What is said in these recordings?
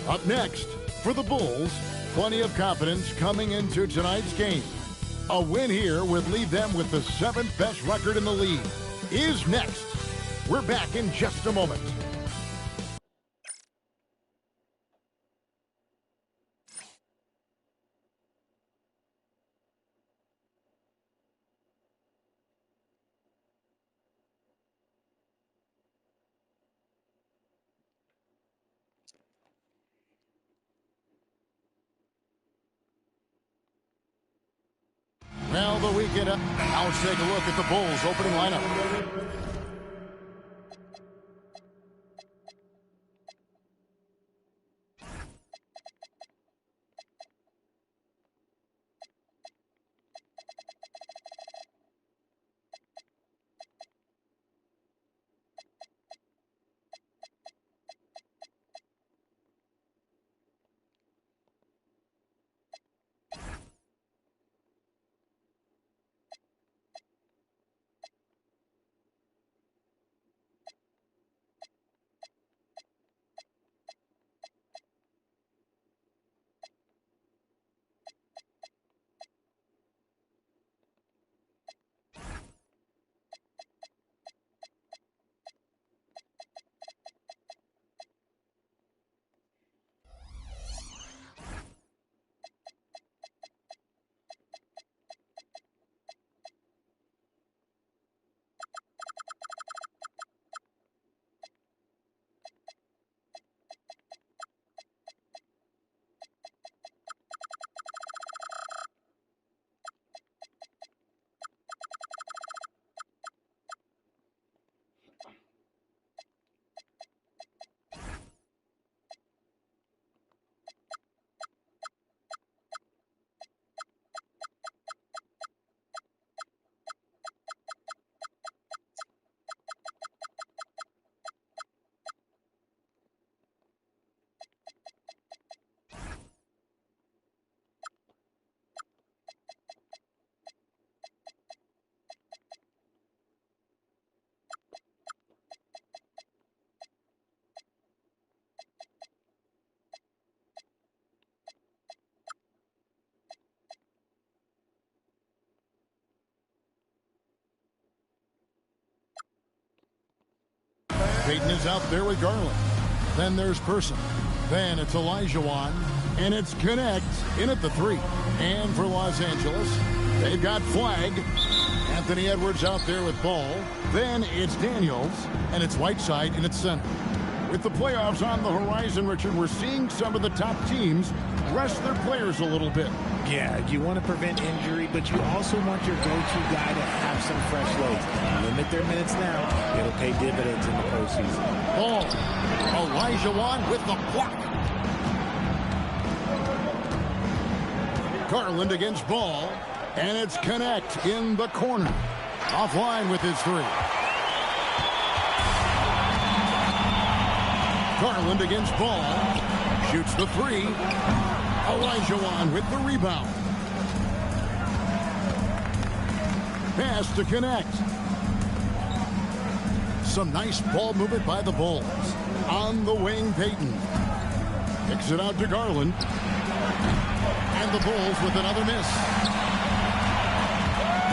Up next, for the Bulls, plenty of confidence coming into tonight's game. A win here would leave them with the 7th best record in the league. Is next. We're back in just a moment. Now the weekend. Now let's take a look at the Bulls' opening lineup. Payton is out there with Garland. Then there's Person. Then it's Olajuwon. And it's Connect in at the 3. And for Los Angeles, they've got Flag. Anthony Edwards out there with Ball. Then it's Daniels. And it's Whiteside in its center. With the playoffs on the horizon, Richard, we're seeing some of the top teams rest their players a little bit. Yeah, you want to prevent injury, but you also want your go-to guy to have some fresh legs. Limit their minutes now. It'll pay dividends in the postseason. Ball. Olajuwon with the block. Garland against Ball. And it's Connect in the corner. Offline with his 3. Garland against Ball. Shoots the 3. Olajuwon with the rebound. Pass to Connect. Some nice ball movement by the Bulls. On the wing, Payton. Kicks it out to Garland. And the Bulls with another miss.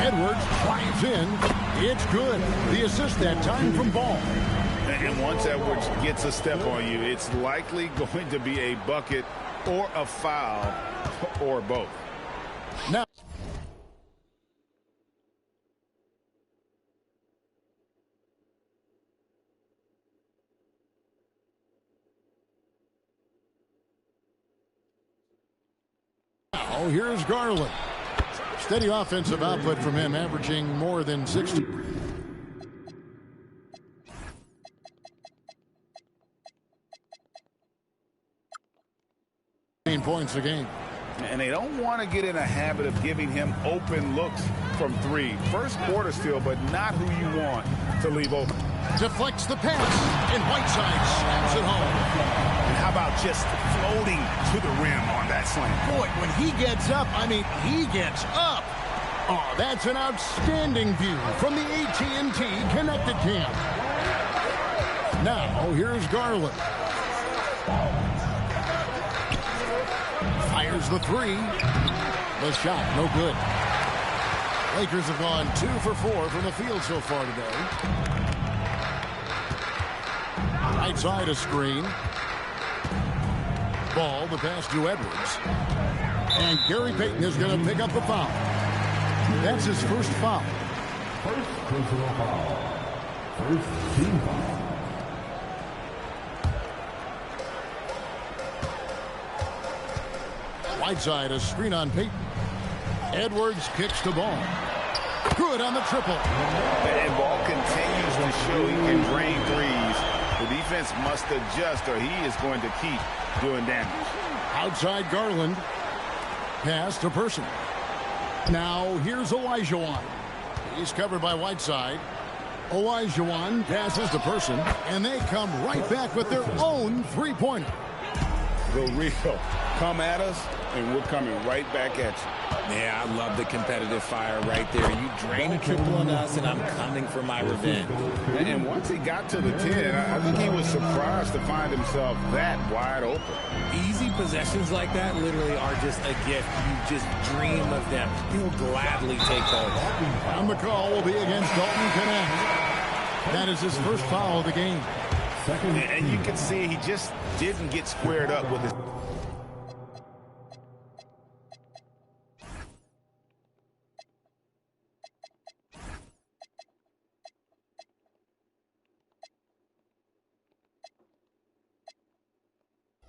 Edwards drives in. It's good. The assist that time from Ball. And once Edwards gets a step on you, it's likely going to be a bucket or a foul or both. Now, here's Garland. Steady offensive output from him, averaging more than 60. Points a game. And they don't want to get in a habit of giving him open looks from 3. First quarter still, but not who you want to leave open. Deflects the pass, and Whiteside slams it home. And how about just floating to the rim on that slam? Boy, when he gets up, I mean, he gets up. Oh, that's an outstanding view from the AT&T Connected Cam. Now, here's Garland. Here's the three. The shot, no good. Lakers have gone 2 for 4 from the field so far today. Right side a screen. Ball, the pass to Edwards. And Gary Payton is going to pick up the foul. That's his first foul. First personal foul. First team foul. Whiteside, a screen on Payton. Edwards kicks the ball. Good on the triple. And ball continues to show he can drain threes. The defense must adjust or he is going to keep doing damage. Outside Garland. Pass to Person. Now here's Olajuwon. He's covered by Whiteside. Olajuwon passes to Person, and they come right back with their own three-pointer. Go Rico. Come at us, and we're coming right back at you. Yeah, I love the competitive fire right there. You drain a triple on us, and I'm coming for my revenge. And once he got to the 10, I think he was surprised to find himself that wide open. Easy possessions like that literally are just a gift. You just dream of them. You'll gladly take those. And the call will be against Dalton Knecht. That is his first foul of the game. And you can see he just didn't get squared up with his...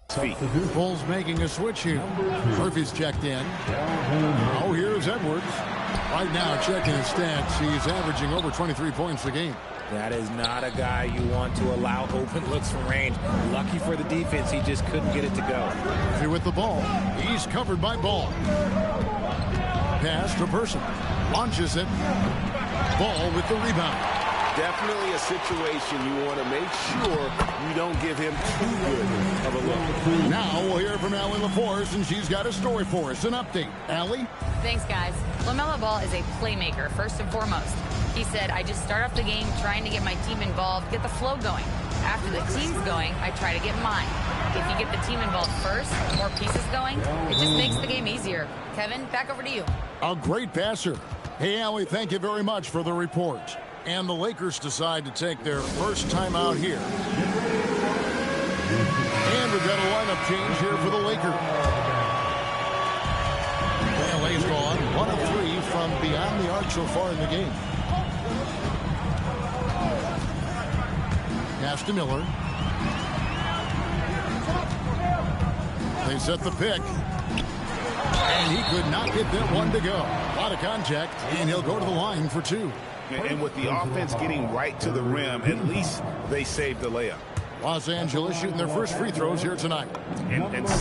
feet. Bulls making a switch here. Murphy's checked in. Oh, here's Edwards. Right now, checking his stats, he's averaging over 23 points a game. That is not a guy you want to allow open looks from range. Lucky for the defense, he just couldn't get it to go. Murphy with the ball. He's covered by Ball. Pass to Person. Launches it. Ball with the rebound. Definitely a situation you want to make sure you don't give him too good of a look. Now we'll hear from Allie LaForce, and she's got a story for us. An update. Allie? Thanks, guys. LaMelo Ball is a playmaker, first and foremost. He said, I just start off the game trying to get my team involved, get the flow going. After the team's going, I try to get mine. If you get the team involved first, more pieces going, it just makes the game easier. Kevin, back over to you. A great passer. Hey, Allie, thank you very much for the report. And the Lakers decide to take their first time out here. And we've got a lineup change here for the Lakers. LA's gone 1 of 3 from beyond the arc so far in the game. Pass to Miller. They set the pick. And he could not get that one to go. A lot of contact, and he'll go to the line for 2. And with the offense getting right to the rim, at least they saved the layup. Los Angeles shooting their first free throws here tonight. And 75% on the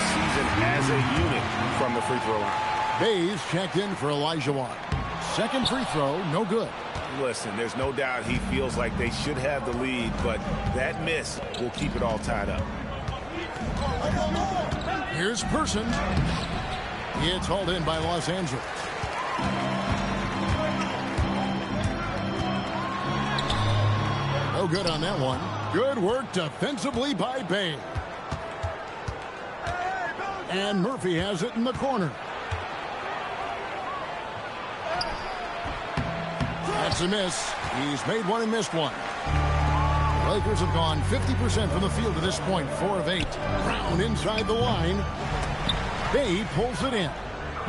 season as a unit from the free throw line. Bays checked in for Olajuwon. Second free throw, no good. Listen, there's no doubt he feels like they should have the lead, but that miss will keep it all tied up. Here's Person. It's hauled in by Los Angeles. No good on that one. Good work defensively by Bay. And Murphy has it in the corner. That's a miss. He's made one and missed one. The Lakers have gone 50% from the field to this point, 4 of 8. Brown inside the line. Bay pulls it in.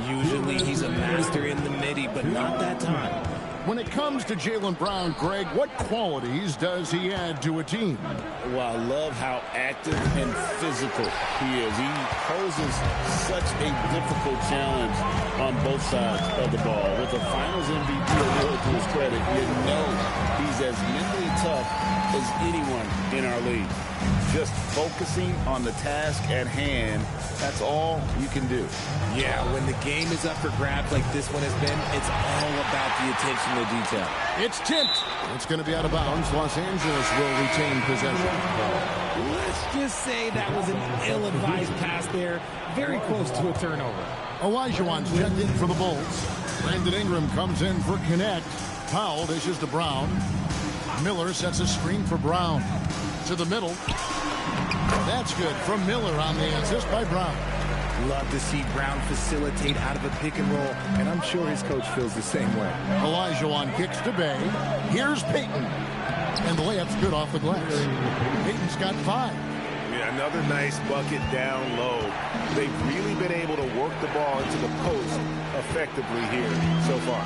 Usually he's a master in the midi, but not that time. When it comes to Jaylen Brown, Greg, what qualities does he add to a team? Well, I love how active and physical he is. He poses such a difficult challenge on both sides of the ball. With a Finals MVP award to his credit, you know he's as mentally tough as anyone in our league. Just focusing on the task at hand, that's all you can do. Yeah, when the game is up for grabs like this one has been, it's all about the attention to detail. It's tipped. It's going to be out of bounds. Los Angeles will retain possession. Let's just say that was an ill-advised pass there. Very close to a turnover. Olajuwon's checked in for the Bulls. Brandon Ingram comes in for Knecht. Powell dishes to Brown. Miller sets a screen for Brown. To the middle. That's good from Miller on the assist by Brown. Love to see Brown facilitate out of a pick and roll, and I'm sure his coach feels the same way. Olajuwon kicks to Bey. Here's Payton. And the layup's good off the glass. Payton's got 5. Yeah, another nice bucket down low. They've really been able to work the ball into the post effectively here so far.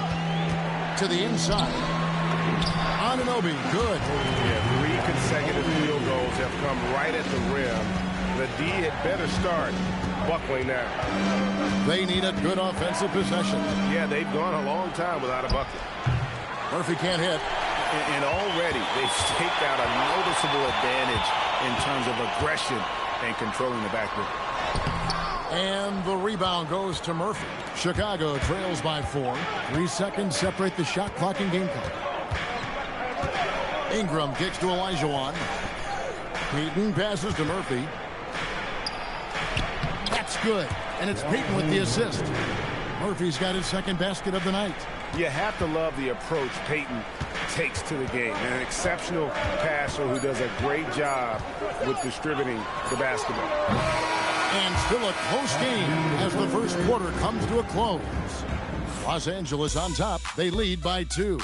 To the inside. Anunoby, good. Yeah, 3 consecutive field goals have come right at the rim. The D had better start buckling now. They need a good offensive possession. Yeah, they've gone a long time without a bucket. Murphy can't hit. And already they've staked out a noticeable advantage in terms of aggression and controlling the backboard. And the rebound goes to Murphy. Chicago trails by 4. 3 seconds separate the shot clock and game clock. Ingram kicks to Olajuwon. Payton passes to Murphy. That's good. And it's Payton with the assist. Murphy's got his second basket of the night. You have to love the approach Payton takes to the game. An exceptional passer who does a great job with distributing the basketball. And still a close game as the first quarter comes to a close. Los Angeles on top. They lead by 2.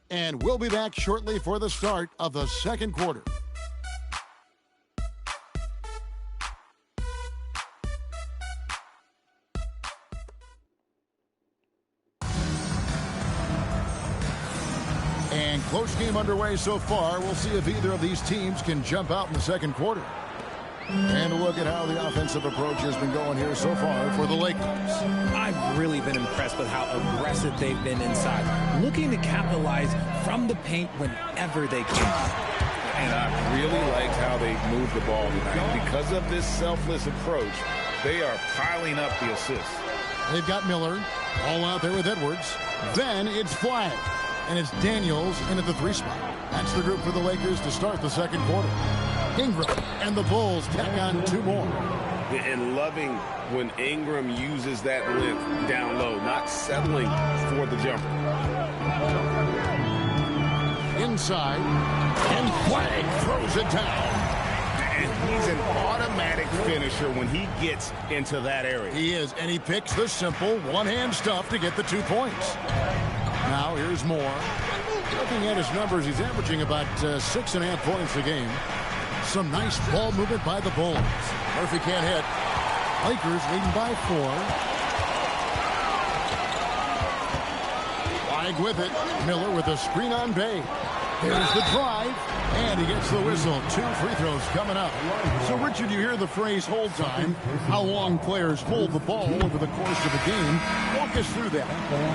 And we'll be back shortly for the start of the second quarter. And close game underway so far. We'll see if either of these teams can jump out in the second quarter. And a look at how the offensive approach has been going here so far for the Lakers. I've really been impressed with how aggressive they've been inside, looking to capitalize from the paint whenever they can. And I really liked how they moved the ball tonight. Because of this selfless approach, they are piling up the assists. They've got Miller all out there with Edwards. Then it's Flagg. And it's Daniels in at the 3 spot. That's the group for the Lakers to start the second quarter. Ingram and the Bulls tack on 2 more. And loving when Ingram uses that length down low, not settling for the jumper. Inside, and Flagg throws it down. And he's an automatic finisher when he gets into that area. He is, and he picks the simple one-hand stuff to get the 2 points. Now here's Moore. Looking at his numbers, he's averaging about 6.5 points a game. Some nice ball movement by the Bulls. Murphy can't hit. Lakers leading by 4. Flagg with it. Miller with a screen on Bey. Here's the drive, and he gets the whistle. 2 free throws coming up. So, Richard, you hear the phrase hold time, how long players hold the ball over the course of a game. Walk us through that.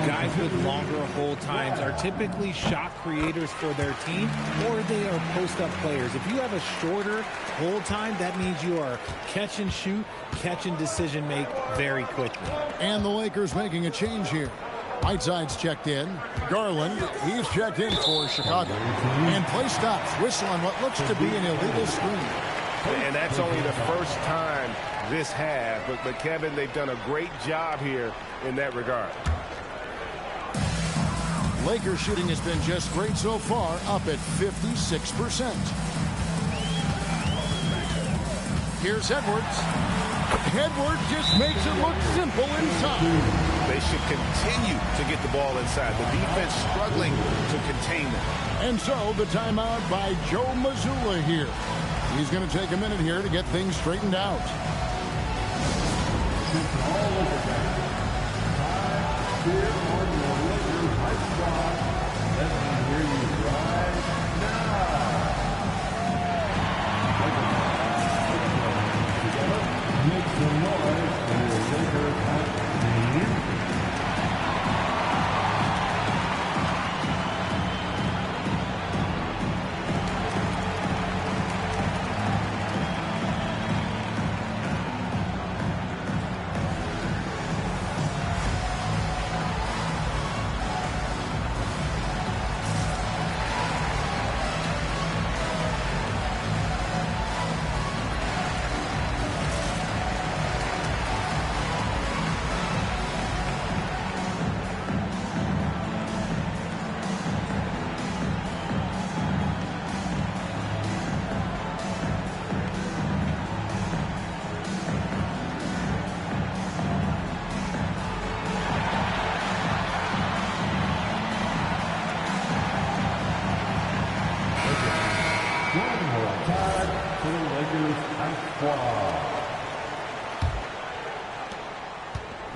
Guys with longer hold times are typically shot creators for their team, or they are post-up players. If you have a shorter hold time, that means you are catch and shoot, catch and decision make very quickly. And the Lakers making a change here. Whiteside's checked in. Garland, he's checked in for Chicago. And play stops. Whistle on what looks to be an illegal screen. And that's only the first time this half. But Kevin, they've done a great job here in that regard. Lakers shooting has been just great so far, up at 56%. Here's Edwards. Edwards just makes it look simple inside. They should continue to get the ball inside. The defense struggling to contain them. And so the timeout by Joe Mazzulla here. He's going to take a minute here to get things straightened out.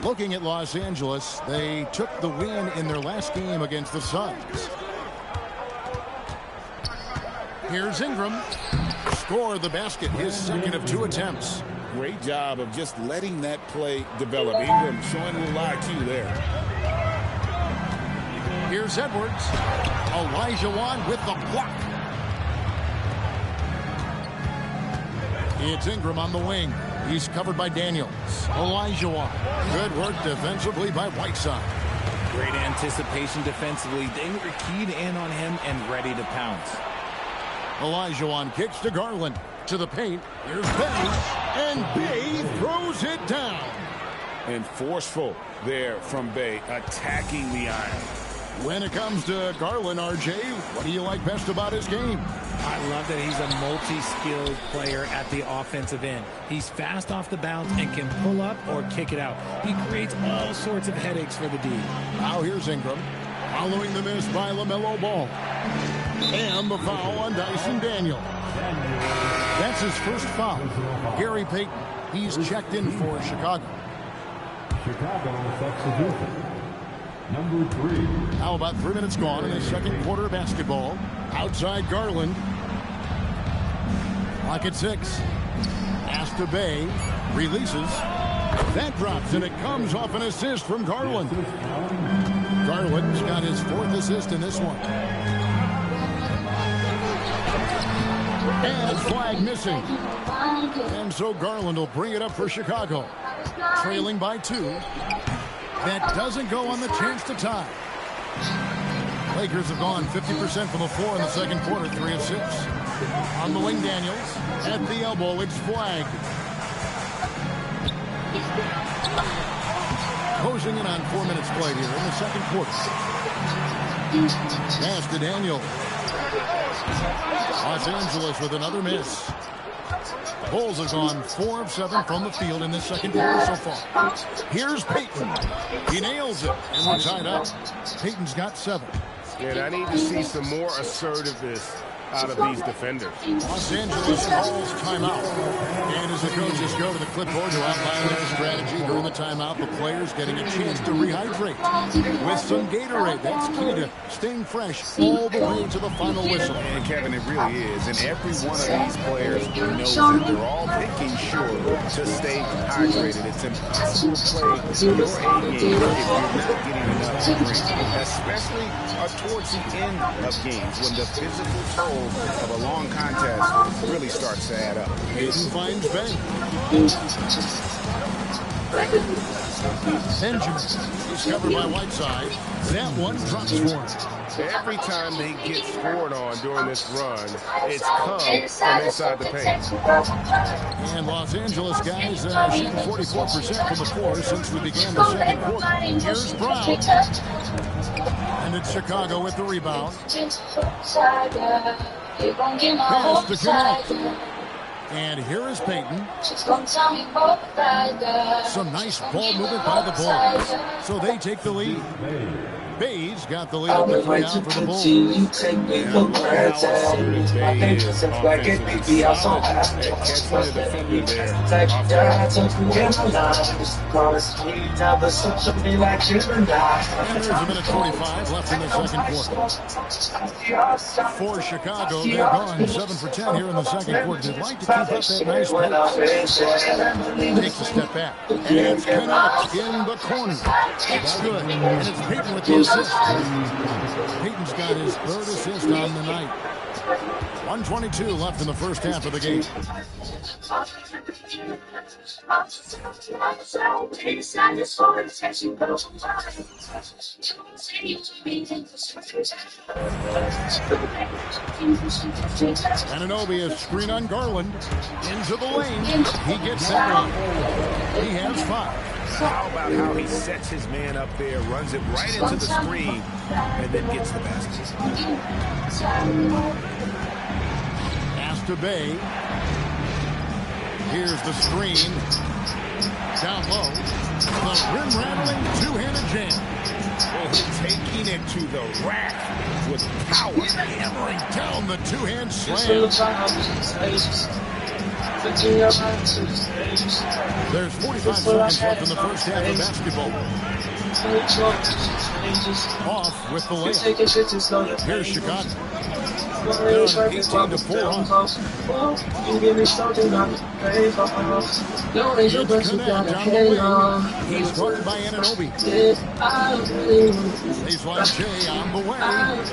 Looking at Los Angeles, they took the win in their last game against the Suns. Here's Ingram. Score the basket, his second of 2 attempts. Great job of just letting that play develop. Ingram showing a little IQ there. Here's Edwards. Olajuwon with the block. It's Ingram on the wing. He's covered by Daniels. Olajuwon. Good work defensively by Whiteside. Great anticipation defensively. They were keyed in on him and ready to pounce. Olajuwon kicks to Garland. To the paint. Here's Bay. And Bay throws it down. And forceful there from Bay, attacking the iron. When it comes to Garland, RJ, what do you like best about his game? I love that he's a multi-skilled player at the offensive end. He's fast off the bounce and can pull up or kick it out. He creates all sorts of headaches for the D. Now here's Ingram. Following the miss by LaMelo Ball. And the foul on Dyson Daniel. That's his first foul. Gary Payton, he's checked in for Chicago. Chicago substitution. Number 3. Now about 3 minutes gone in the second quarter of basketball. Outside Garland. Clock at 6. Pass to Bay. Releases. That drops, and it comes off an assist from Garland. Garland's got his 4th assist in this one. And flag missing. And so Garland will bring it up for Chicago. Trailing by 2. That doesn't go on the chance to tie. Lakers have gone 50% from the floor in the second quarter, 3 of 6. On the wing, Daniels. At the elbow, it's flagged. Closing in on 4 minutes played here in the second quarter. Pass to Daniel. Los Angeles with another miss. Bulls have gone 4 of 7 from the field in this second quarter so far. Here's Payton. He nails it, and we're tied up. Payton's got 7. And I need to see some more assertiveness out of these defenders. Los Angeles calls timeout. And as the coaches go to the clipboard to outline their strategy during the timeout, the players getting a chance to rehydrate with some Gatorade. That's key to staying fresh all the way to the final whistle. And Kevin, it really is. And every one of these players knows that they're all making sure to stay hydrated. It's impossible to play your A game if you're not getting enough to drink, especially towards the end of games when the physical toll of a long contest really starts to add up. Payton finds Ben. Benjamin is covered by Whiteside. That one drops for him. Every time they get scored on during this run, it's come from inside the paint. And Los Angeles guys shooting 44% from the floor since we began the second quarter. Here's Brown. And it's Chicago with the rebound. Pass to connect. And here is Payton. Some nice ball movement by the Bulls. So they take the lead. Bay's got the lead up to 3 out for the Bulls. And there's a minute 45 left in the second quarter. For Chicago, they've gone 7 for 10 here in the second quarter. They'd like to keep up that nice pace. Takes a step back. And it's Connect in the corner. It's good. And it's Payton with the assist. Payton's got his 3rd assist on the night. 1:22 left in the first half of the game. Anunoby is screen on Garland. Into the lane. He gets that one. He has 5. How about how he sets his man up there, runs it right into the screen, and then gets the basket. Pass to Bay. Here's the screen. Down low. The rim-rattling two-handed jam. Oh, taking it to the rack with power. Hammering down the two-hand slam. There's 45 seconds left in the first half of basketball. Off with the layup. Here's Chicago. They're on 18-4 on. It's Connect on the wing. He's guarded by Anunoby. Baseline J on the way.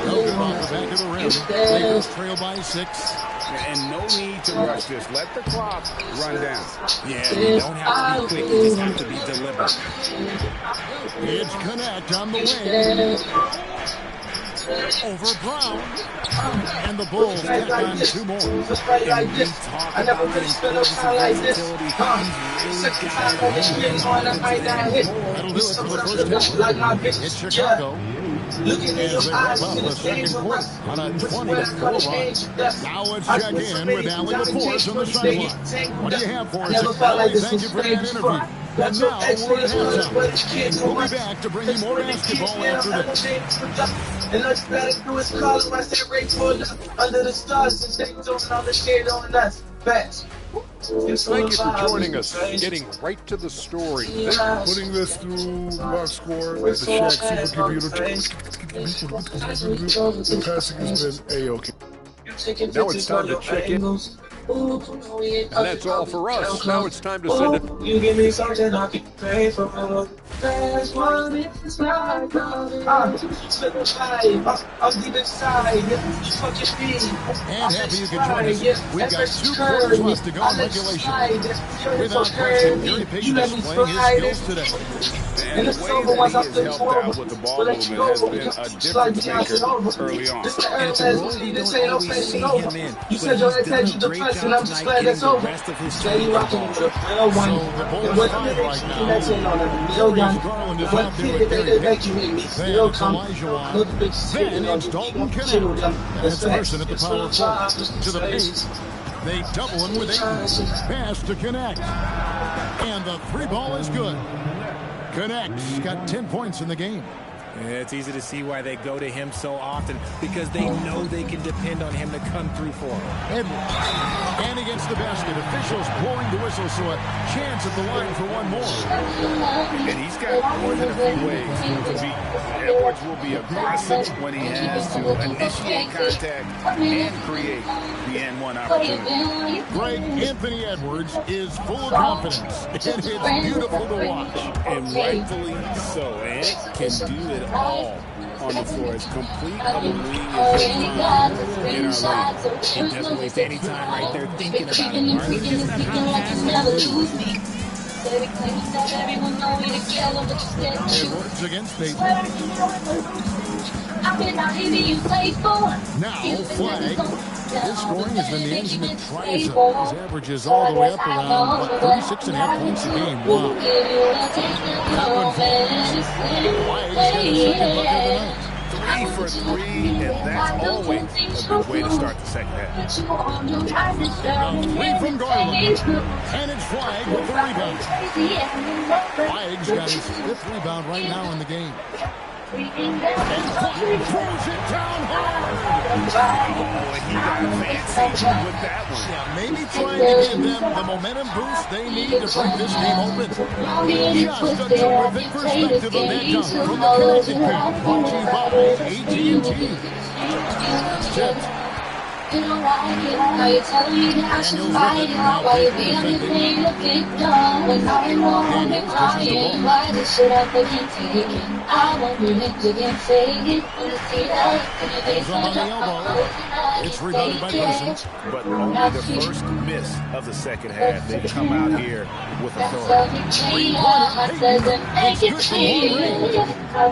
No good off the back of the rim. Lakers trail by 6. And no need to rush this. Let the clock run down. Yeah, you don't have to be quick. You just have to be deliberate. It's Connect on the wing. Over Brown. And the Bulls tack on 2 more. And we talk about the importance of versatility. He's That'll do it for the first half. It's Chicago. As they wrap up the second quarter on a 20-4 run. Now let's check in with Allie LaForce on the sideline. What do you have for us? Allie, thank you for that interview. And now we're at halftime. We'll be back to bring you more basketball after this. And all you gotta do is call them. I said, Ray pulled up under the stars and they doing all the shit on us. Facts. Thank you for joining us. Getting right to the story. Putting this through box score with the Shaq Supercomputer. The passing has been A-OK. Now it's time to check in. And that's all for us. Now it's time to send it. You give me something I can pay for. That's one is my love. I'm deep inside. Fucking me. And happy you could join us. We've got 2 quarters left to go in regulation. Without question, Gary Payton is playing his skills today. And the way that he has helped out with the ball movement has been a difference maker early on. And it's a role you don't always see him in. You said your attention to press, and I'm just glad that's over. Steady rocking with a real one. So the Bulls 5 right now. Garland is out there with Gary Payton. Then it's Olajuwon. Then it's Dalton Connect. And it's Person at the power forward. To the paint. They double him with 8. Pass to Connect. And the 3 ball is good. Connect's got 10 points in the game. Yeah, it's easy to see why they go to him so often, because they know they can depend on him to come through for them. Edwards. And against the basket. Officials blowing the whistle, so a chance at the line for one more. And he's got more than a few ways to beat. Edwards will be aggressive when he has to initiate contact and create the N1 opportunity. Greg Anthony Edwards is full of confidence, and it's beautiful to watch. And rightfully so. And it can do it all on the floor. As complete of a wing as they find in our league. He doesn't waste any time right there thinking about it. Martin just not how Edwards against Payton. Now, Flag. His scoring has been the engine that tries up. His average is all the way up around 36.5 points a game. Wow. That one falls. Flag's got a second bucket of the night. 3 for 3, and that's always a good way to start the second half. 3 from Garland. And it's Flag with the rebound. Flag's got his 5th rebound right now in the game. And Flag throws it down hard. Oh, he got fancy with that one. Yeah, maybe trying to give them the momentum boost they need to break this game open. Just a terrific perspective of that dunk from the connected paint. Brought to you by AT&T. That's tipped. Now you're telling me that I should fight it out. Why you be on your thing looking dumb? When I'm wrong, I've been crying. Why this shit I couldn't take it? I won't relent again, fake it. Wanna see that? Goes up on the elbow. It's rebounded by Person. But only the first miss of the second half. They come out here with authority.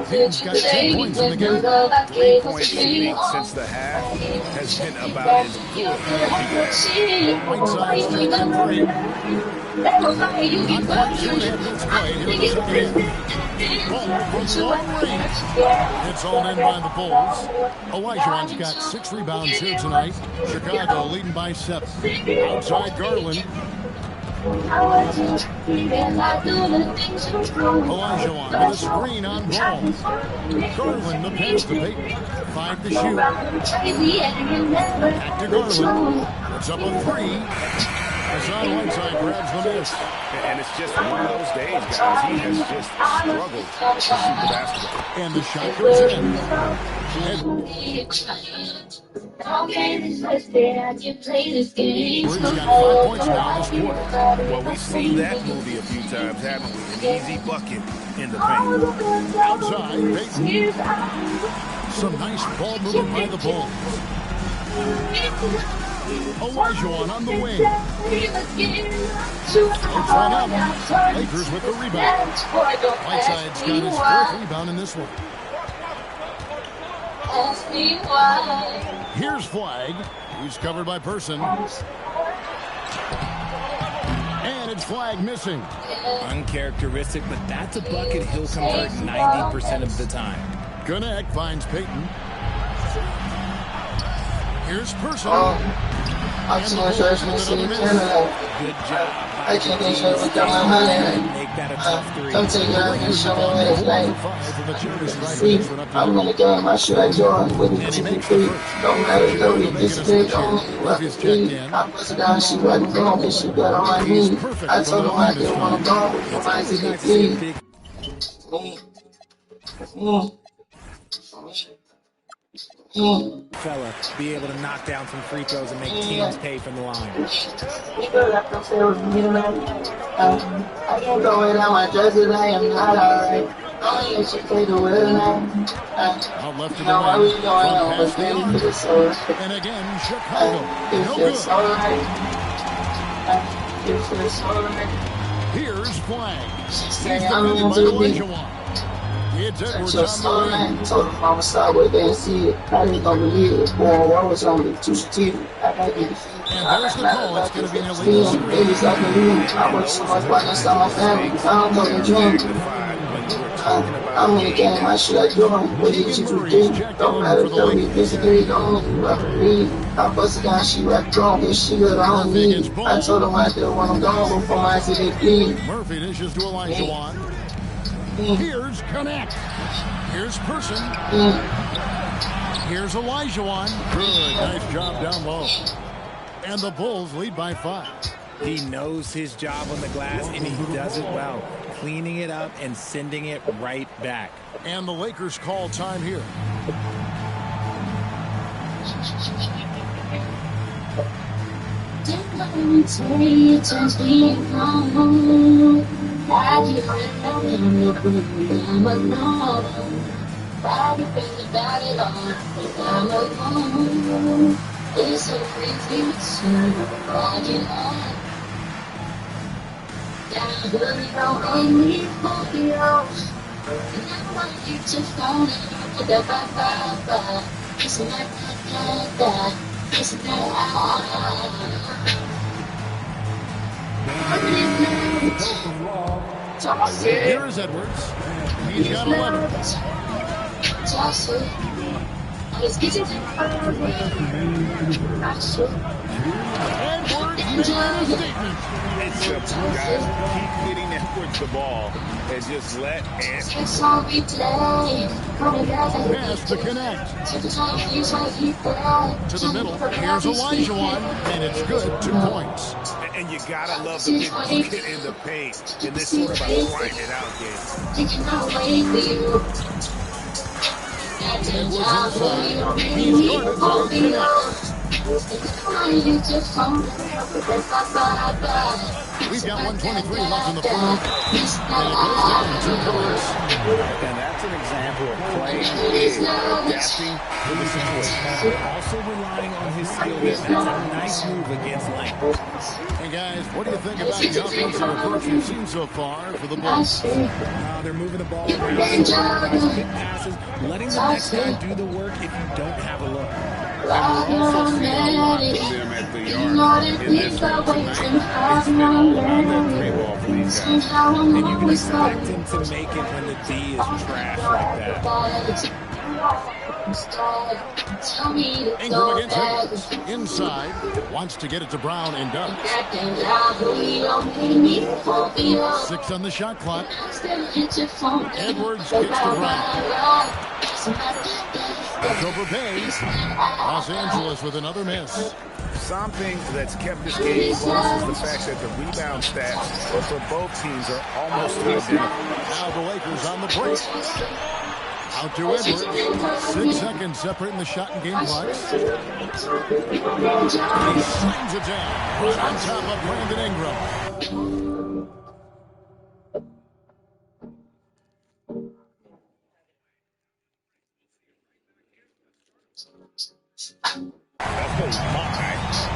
Payton's got 10 points in the game. 3-point shooting since the half has been about as good as he gets. Right side, 3 and 3. Not quite sure they have minutes played here in the second half. Ball from long range. It's all in by the Bulls. Olajuwon's got 6 rebounds here tonight. Chicago leading by 7. Outside Garland. Olajuwon with a screen on ball. Garland the pass to Payton. 5 to shoot. Back to Garland. It's up a 3. Hassan Whiteside grabs the miss. And it's just one of those days, guys. He has just struggled to shoot the basketball. And the shot goes in. Bird's got 5 points now this quarter. Well, we've seen that movie a few times, haven't we? An easy bucket in the paint. Outside, Payton. Some nice ball movement by the Bulls. Olajuwon on the wing. Takes one up. Lakers with the rebound. Whiteside's got his 4th rebound in this one. Here's Flagg. He's covered by Person. And it's Flagg missing. Uncharacteristic, but that's a bucket he'll convert 90% of the time. Connect finds Payton. Here's Person. I'm so sure it's going to see Canada. Good job. I can't get sure with that 100. Make that a tough three. I'm taking out and showing what it's like. See, I'm going to game. I should have joined with the 2-3. Don't matter though, we disappeared on me. I put her down, she wasn't going, but she got on my knee. I told her I didn't want to go with my CDP. Fella, be able to knock down some free throws and make teams pay from the line. I can't go without my jersey, I am not alright. Only if she take the wheel now. Out left to the right. Front pass down. And again, Chicago. No good. Here's Flagg. He's defended by Olajuwon. It's Edwards on the wing. Told him I'ma start with it and see it. I didn't gonna believe it. Boy, I was on the too strategic. I got to be defeated. And there's the call. It's going to be an illegal screen. Babies like me. I work so much by this time my family. I don't know the dream. I'm in the game. I should have joined. What did you do? Don't matter if we disagree. Don't referee. I busted down. She wrapped wrong. And she got on me. I told him I didn't want to go before my CDP. Murphy dishes to Olajuwon. Here's Connect. Here's Person. Here's Olajuwon. Good. Nice job down low. And the Bulls lead by 5. He knows his job on the glass, and he does it well. Cleaning it up and sending it right back. And the Lakers call time here. It's so crazy, so log it on. Down the road, only for you. And I want you to phone it. Put the ba-ba-ba. It's not that. It's not. Here's Edwards. He's got 11. It's getting It's simple, guys. Keep getting Edwards the ball and just let Ant. Pass to Connect. To the middle. Here's Olajuwon. And it's good. 2 points. And you gotta love the big bucket in the paint in this sort of a grind it out game. Edwards inside. He's guarded by Connect. We've got 1:23 left in the fourth. And it goes down 2 points. And that's an example of playing big, adapting to the situation. Also relying on his skill. That's a nice move against length. Hey guys, what do you think about the offensive approach we've seen so far for the Bulls? They're moving the ball around. Nice quick passes. Letting the next guy do the work if you don't have a look. And we're also seeing a lot of them at the yard in this one tonight. It's been all about that three ball for these guys. And you can expect him to make it when the D is trash like that. Ingram against Edwards. Inside. Wants to get it to Brown and does. 6 on the shot clock. Edwards gets to Brown. October Bay. Los Angeles with another miss. Something that's kept this game close is the fact that the rebound stats for both teams are almost identical. Now the Lakers on the break. Out to Edwards. 6 seconds separating the shot and game clocks. He slams it down right on top of Brandon Ingram.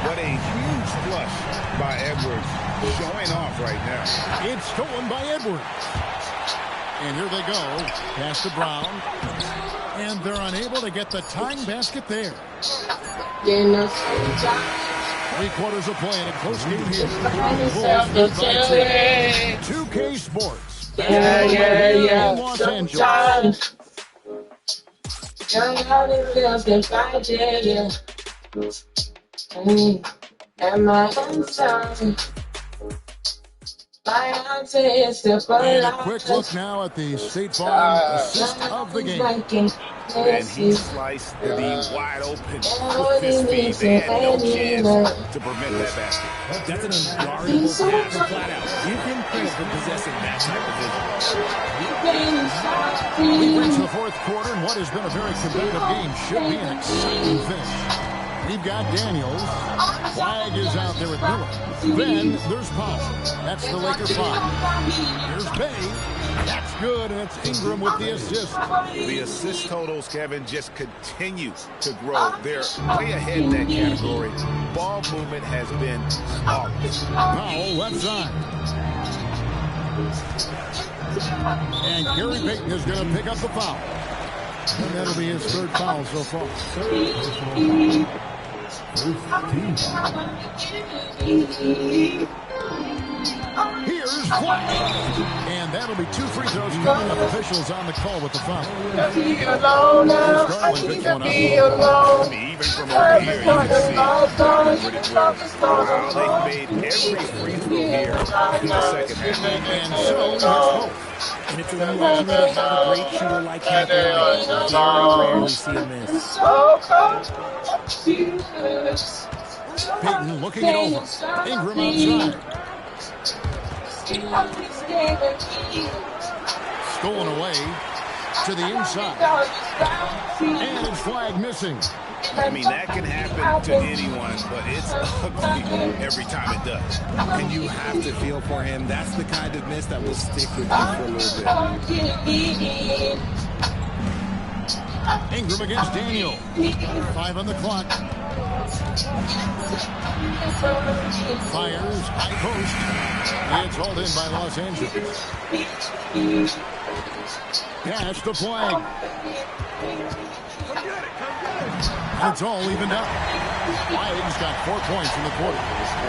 What a huge flush by Edwards, showing off right now. It's stolen by Edwards. And here they go. Pass to Brown. And they're unable to get the tying basket there. 3 quarters of play in a close game here. Bulls by 2K Sports. Yeah. Los Angeles. And my inside. And a quick look now at the State Farm assist of the game. And he sliced the wide open with his feet. They had no chance to prevent that basket. That's an unguardable pass, flat out. Give him credit for possessing that type of vision. We reach the fourth quarter, and what has been a very competitive game should be an exciting finish. We've got Daniels. Flag is out there at Miller. Then there's Powell. That's the Laker 5. Here's Bay. That's good, and it's Ingram with the assist. The assist totals, Kevin, just continue to grow. They're way ahead in that category. Ball movement has been flawless. Powell left side. And Gary Payton is going to pick up the foul. And that'll be his 3rd foul so far. Here's Flag. And that'll be 2 free throws coming up. Officials on the call with the foul. Garland picks one up. Even from over here, you can see how they've made every free throw here in the second half. And so here's Pope. And it's a real honor to have a great shooter like him. Rarely see him miss. Payton looking it over. Ingram outside. Stolen away to the inside. And it's Flag missing. I mean, that can happen to anyone, but it's ugly every time it does. And you have to feel for him. That's the kind of miss that will stick with you for a little bit. Ingram against Daniel. 5 on the clock. Fires, high post. It's hauled in by Los Angeles. Pass to Flag. It's all evened up. Flag's got 4 points in the quarter.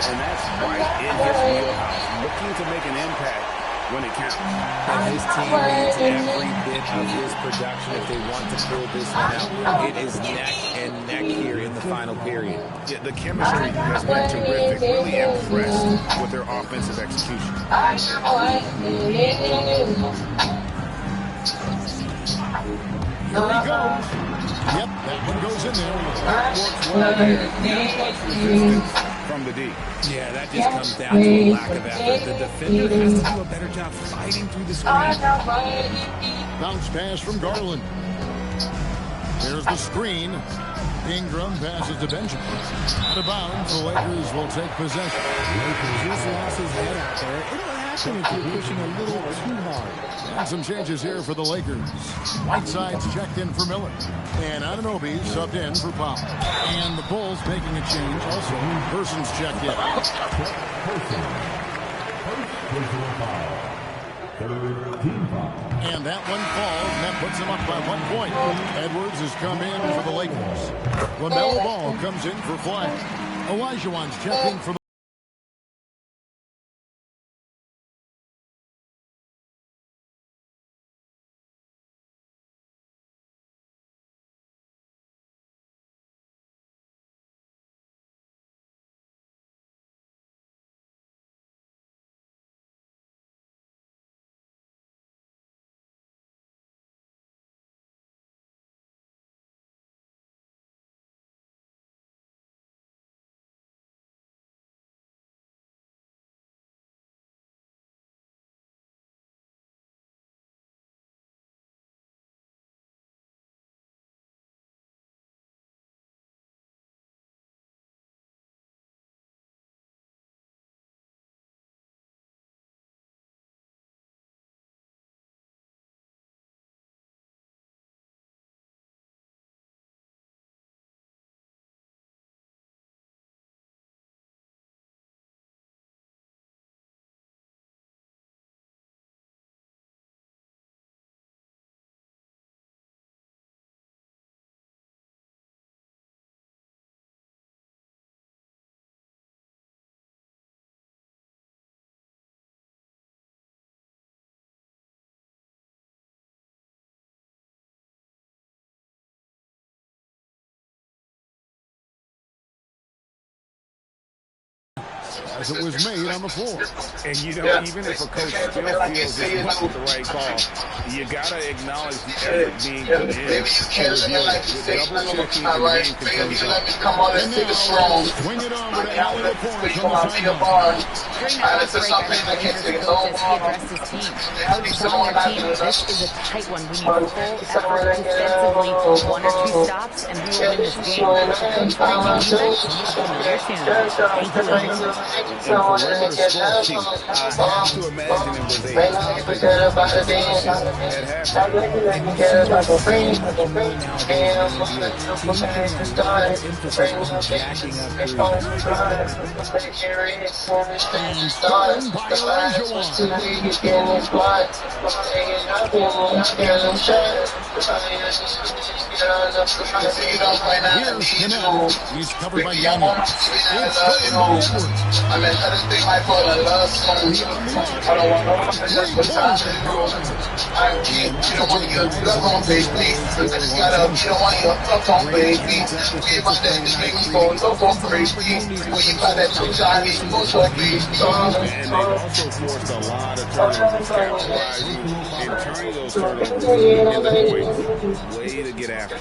And that's right in his wheelhouse. Looking to make an impact when it counts. And his team needs every bit of his production if they want to pull this one out. It is neck and neck here in the final period. Yeah, the chemistry has been terrific. Really impressed with their offensive execution. Here he goes. Yep, that one goes in there. From the D. Yeah, that just comes down to a lack of effort. The defender has to do a better job fighting through the screen. Bounce pass from Garland. There's the screen. Ingram passes to Benjamin. Out of bounds, the Lakers will take possession. Lakers just lost his head out there. It'll happen if you're pushing a little too hard. And some changes here for the Lakers. Whiteside's checked in for Miller. And Anunoby subbed in for Powell. And the Bulls making a change also. Person's checked in. And that one falls, and that puts them up by 1 point. Edwards has come in for the Lakers. LaMelo Ball comes in for Flag. Olajuwon's checked in for the as it was made on the floor. And, you know, even if a coach still feels this wasn't the right call, you got to acknowledge the effort being put in to review it. Double-checking and game continues on. And now, swing it over to Allie LaForge on the sideline. During that break, I heard one of his coaches, he addressed his team. Coach telling their team, this is a tight one. We need full effort defensively, one or two stops, and we will win this game. Coach preaching defense, their tune. And for a regular sports team, I have to imagine it was a topic at He's covered by Daniel. I mean, I just think I put a love song. I don't want to just put time to go. I keep, you don't want to get a love on, baby. I just gotta, you don't want to get a love on, baby. We about that to make me go love on, crazy. We about that to try me, go so crazy. And they also forced a lot of turnovers, capitalizing and turning those turnovers into points. Way to get after it.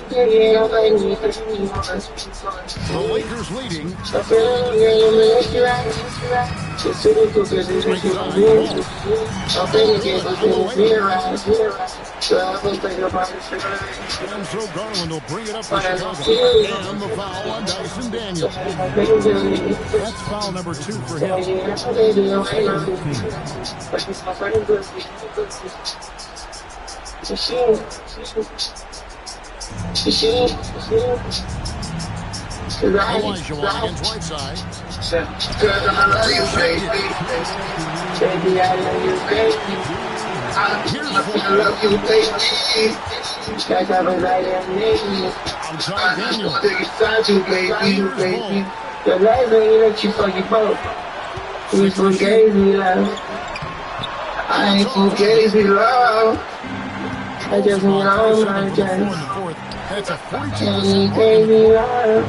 The Lakers leading. And so Garland will bring it up for Chicago. And the foul on Dyson Daniels. That's foul number 2 for him. Elijah Wan against Whiteside. Cause I love you, baby. Baby, I love you, baby. I love you, baby. Cause I was like that nigga. Outside Daniel. I take it time to, baby. The last thing you let you fucking broke. We forgave me, love. I ain't forgave me, love. I just went on my journey. That's a 42%. And you gave me love.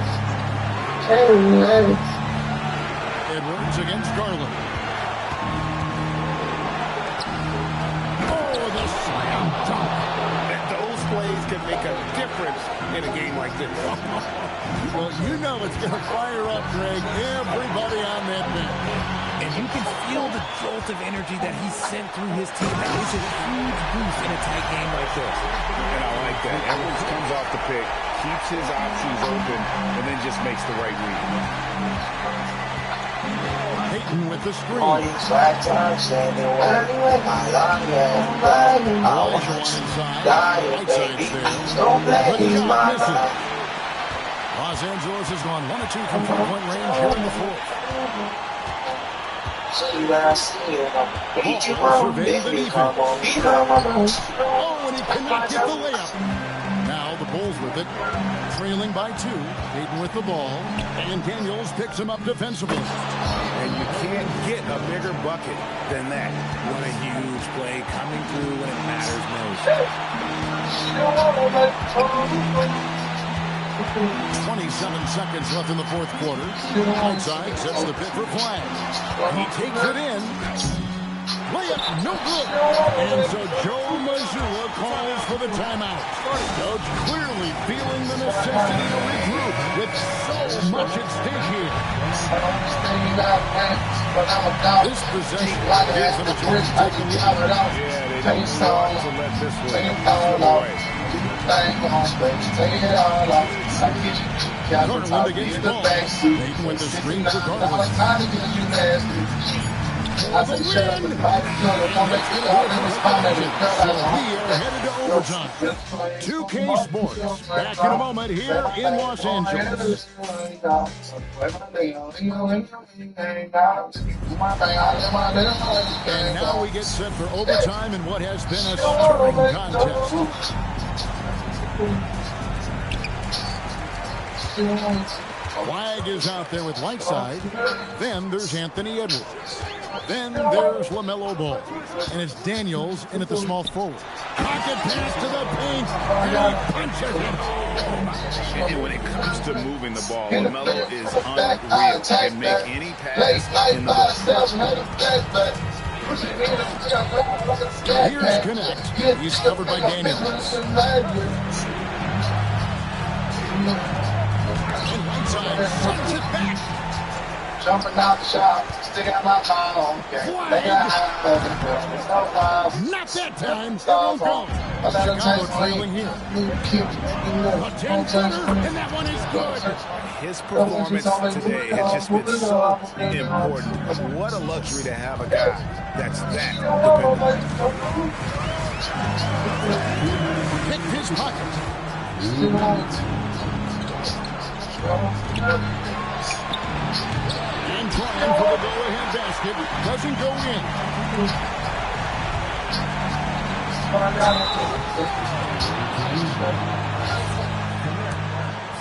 Edwards against Garland. Oh, the slam dunk. And those plays can make a difference in a game like this. Well, you know it's going to fire up, Greg, everybody on that bench. And you can feel the jolt of energy that he sent through his team. That is a huge boost in a tight game like this. And I like that. Edwards comes off the pick, keeps his options open, and then just makes the right read. Payton with the screen. All these bad times, they been working with my love, yeah. Elijah Wan inside. Whiteside's there. But the shot misses. Los Angeles has gone 1 of 2 from 3-point range here in the fourth. See when I see you, beat you Ball home, surveying the baby, defense. come on, become a home. Oh, and he cannot get the layup. Now the Bulls with it, trailing by 2. Payton with the ball, and Daniels picks him up defensively. And you can't get a bigger bucket than that. What a huge play coming through when it matters most. 27 seconds left in the fourth quarter. Whiteside sets the pick for Flag. He takes it in. Layup, no good. And so Joe Mazzulla calls for the timeout. Coach clearly feeling the necessity to regroup with so much at stake here. This possession gives them a chance to take the lead. Yeah, they don't want to let this one slip away. Garland against Paul. Payton with the screen for Garland. For the win! So we are headed to overtime. 2K Sports back in a moment here in Los Angeles. And now we get set for overtime in what has been a stirring contest. Flag is out there with Whiteside. Then there's Anthony Edwards. Then there's LaMelo Ball. And it's Daniels in at the small forward. Pocket pass to the paint. And he punches it home. And when it comes to to moving the ball, LaMelo is unreal. Can make any pass in the ball. Here's Connect. He's covered by Daniels. And right side sends it back. Jumping out the shop, sticking out my mouth. Not that time. It won't go. Chicago trailing here. A 10-footer, and that one is good. His performance today has just been so important. What a luxury to have a guy that's that dependable. Picked his pocket. And trying for the go-ahead basket. Doesn't go in.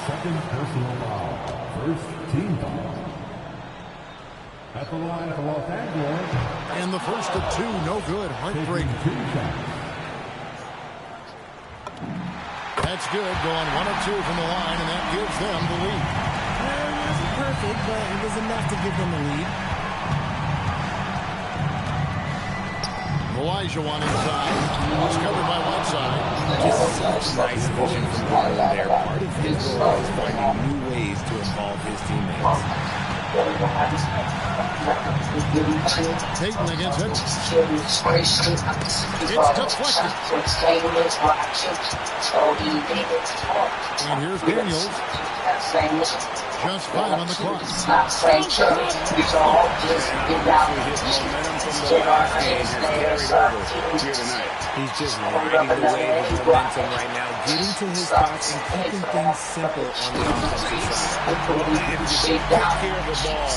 Second personal foul. First team foul. At the line for Los Angeles. And the first of two, no good. Heartbreaking. That's good. Going 1 of 2 from the line, and that gives them the lead. Well, it wasn't perfect, but it was enough to give them the lead. Olajuwon inside. It's covered by Whiteside. Just such nice vision from Harden there. Part of his goal is finding new ways to involve his teammates. Payton against it. It's deflected. And here's Daniels. Just 5 on the clock. His momentum from the last game has carried over here tonight. He's just riding the wave of momentum right now, getting to his spots and keeping things simple on the offensive side. Well, if you don't take care of the ball,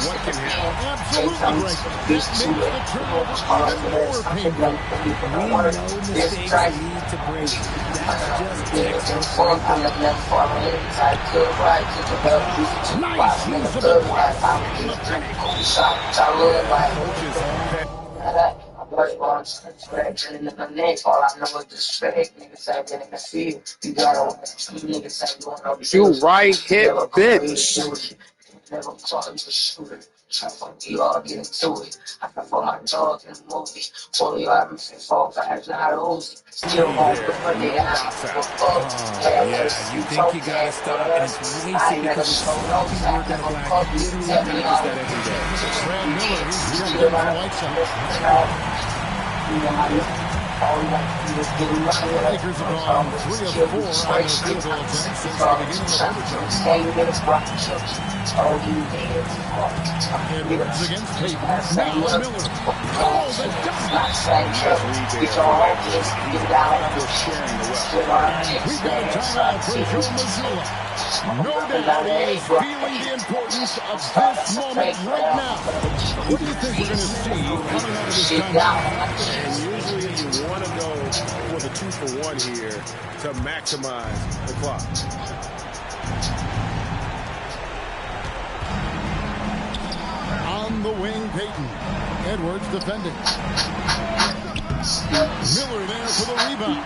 what can happen? Absolutely right. This makes the turnover even more painful. We know mistakes lead to breaks. That's just textbook. Nice use of the glass. You right hip, bitch. You all get into it. I can for my dog in the movie. 40 hours and 4 5 not Uzi. Still won't put my day out. Yeah, you think you gotta stop, and it's wasted because it's so healthy work at Black. Literally practice that every day. Brad Miller, he's jumping on the Whiteside. Lakers have gone 3 of 4 on their field goal attempts since the beginning of overtime. Edwards against Payton. Now Miller. Oh, the dunk! We've got a timeout for Joe Mazzulla. No doubt he is feeling the importance of this moment right now. What do you think we're going to see coming out of this timeout? And usually you want to go for the 2-for-1 here to maximize the clock. On the wing, Payton. Edwards defending. Miller there for the rebound.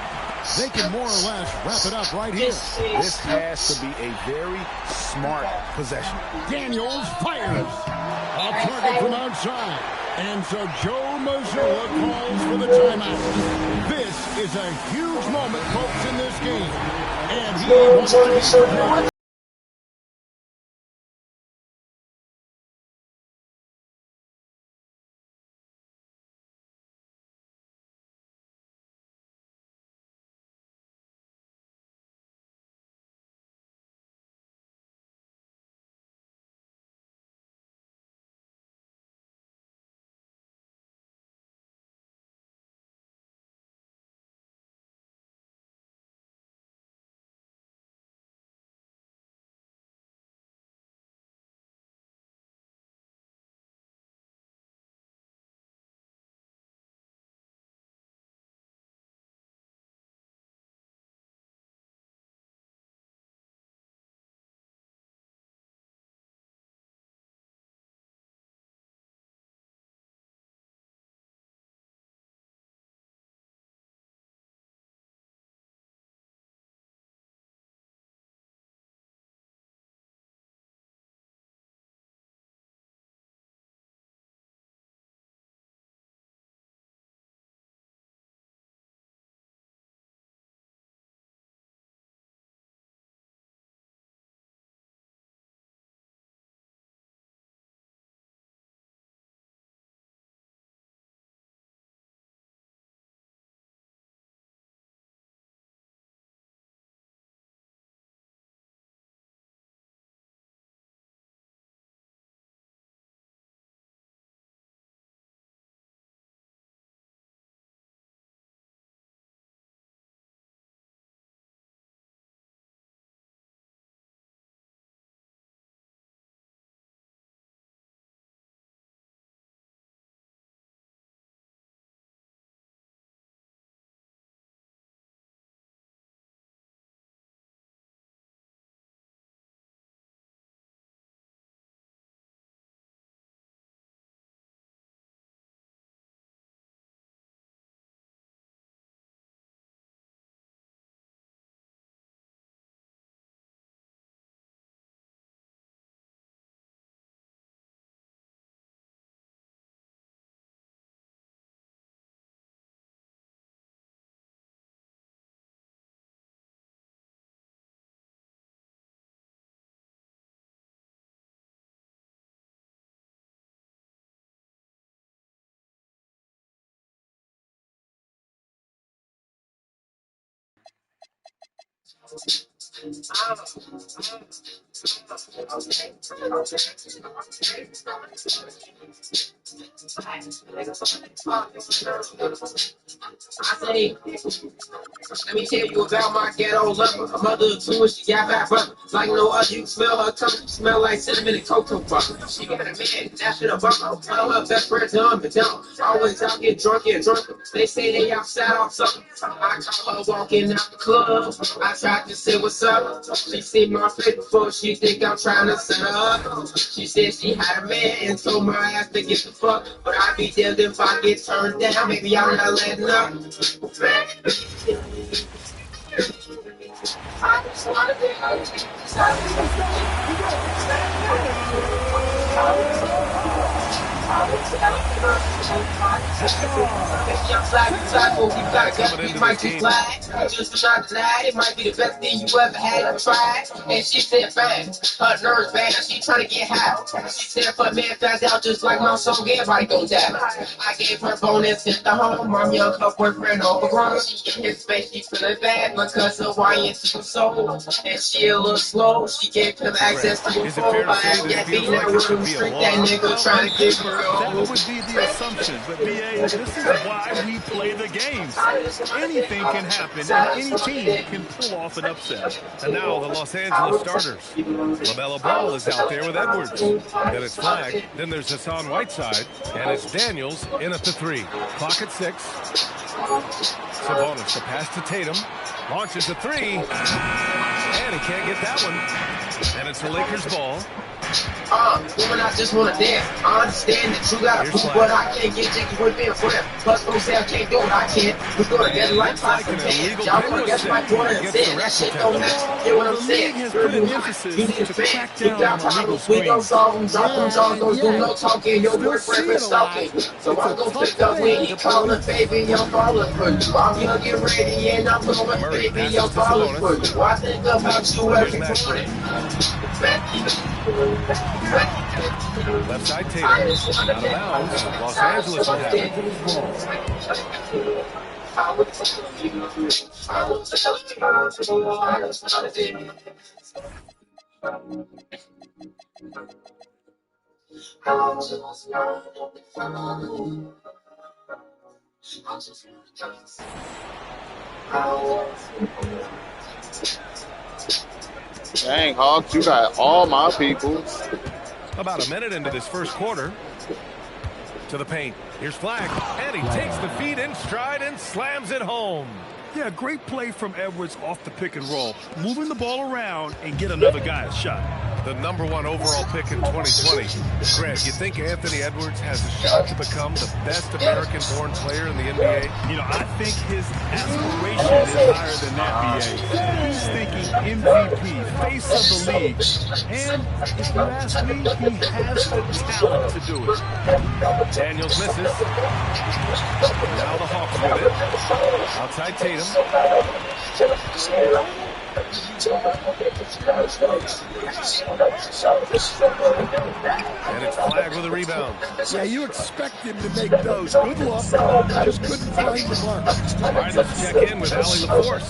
They can more or less wrap it up right here. This has to be a very smart possession. Daniels fires. A target from outside. And so Joe Mazzulla calls for the timeout. This is a huge moment, folks, in this game. And he wants to be Let me tell you about my ghetto lover. A mother of two and she got back brother. Like no other, you smell her tongue. Smell like cinnamon and cocoa butter. She got a man after the bummer. Tell her best friend dumb and dumb. Always out get drunk and drunk. They say they outside off something. I call her walking out the club. I tried to say what's up. She seen my face before she think I'm trying to set her up. She said she had a man and told my ass to get the fuck. But I'd be damned if I get turned down. Maybe I'm not letting up. I just wanna be it might be the best thing you ever had and tried. And she said, fine. Her nerves bad. She trying to get high. She said, if a man finds out just like my song, everybody gon' die. I gave her bonus at the home. My young her boyfriend overgrown. His face, she feeling bad because of why it's too soul. And she a little slow. She gave him access to the phone. By that beat, now with him straight, that nigga trying to get her. That would be the assumption, but BA, this is why we play the games. Anything can happen, and any team can pull off an upset. And now the Los Angeles starters. LaMelo Ball is out there with Edwards. Then it's Flagg. Then there's Hassan Whiteside. And it's Daniels in at the 3. Clock at 6. Sabonis, the pass to Tatum. Launches a 3. And he can't get that one. And it's the Lakers ball. Woman, I just wanna dance. I understand that you got a fool, but I can't get jiggy with being friend. Plus, don't say I can't do what I can. We go together like pots and pans. Y'all wanna guess my corner and sin. That shit don't match. Get what I'm saying? You need a fan. You got problems. We gon' solve them. Drop them jaws. Don't do no talking. Your boyfriend been stalking. So I gon' pick up when you callin', baby. I'm falling for you. I'm gonna get ready and I'm going, baby. I'm falling for you. I think about you every morning. Left side Tatum. Out of bounds. Los Angeles will have it. Dang, Hawks, you got all my people. About a minute into this first quarter. To the paint. Here's Flagg. And he takes the feed in stride and slams it home. Yeah, great play from Edwards off the pick and roll. Moving the ball around and get another guy a shot. The #1 overall pick in 2020. Greg, you think Anthony Edwards has a shot to become the best American-born player in the NBA? You know, I think his aspiration is higher than that, BA. He's thinking MVP, face of the league. And if you ask me, he has the talent to do it. Daniels misses. Now the Hawks with it. Outside Tatum. And it's Flagg with a rebound. Yeah, you expect him to make those. Good luck. Just couldn't find the mark. All right, let's check in with Allie LaForce.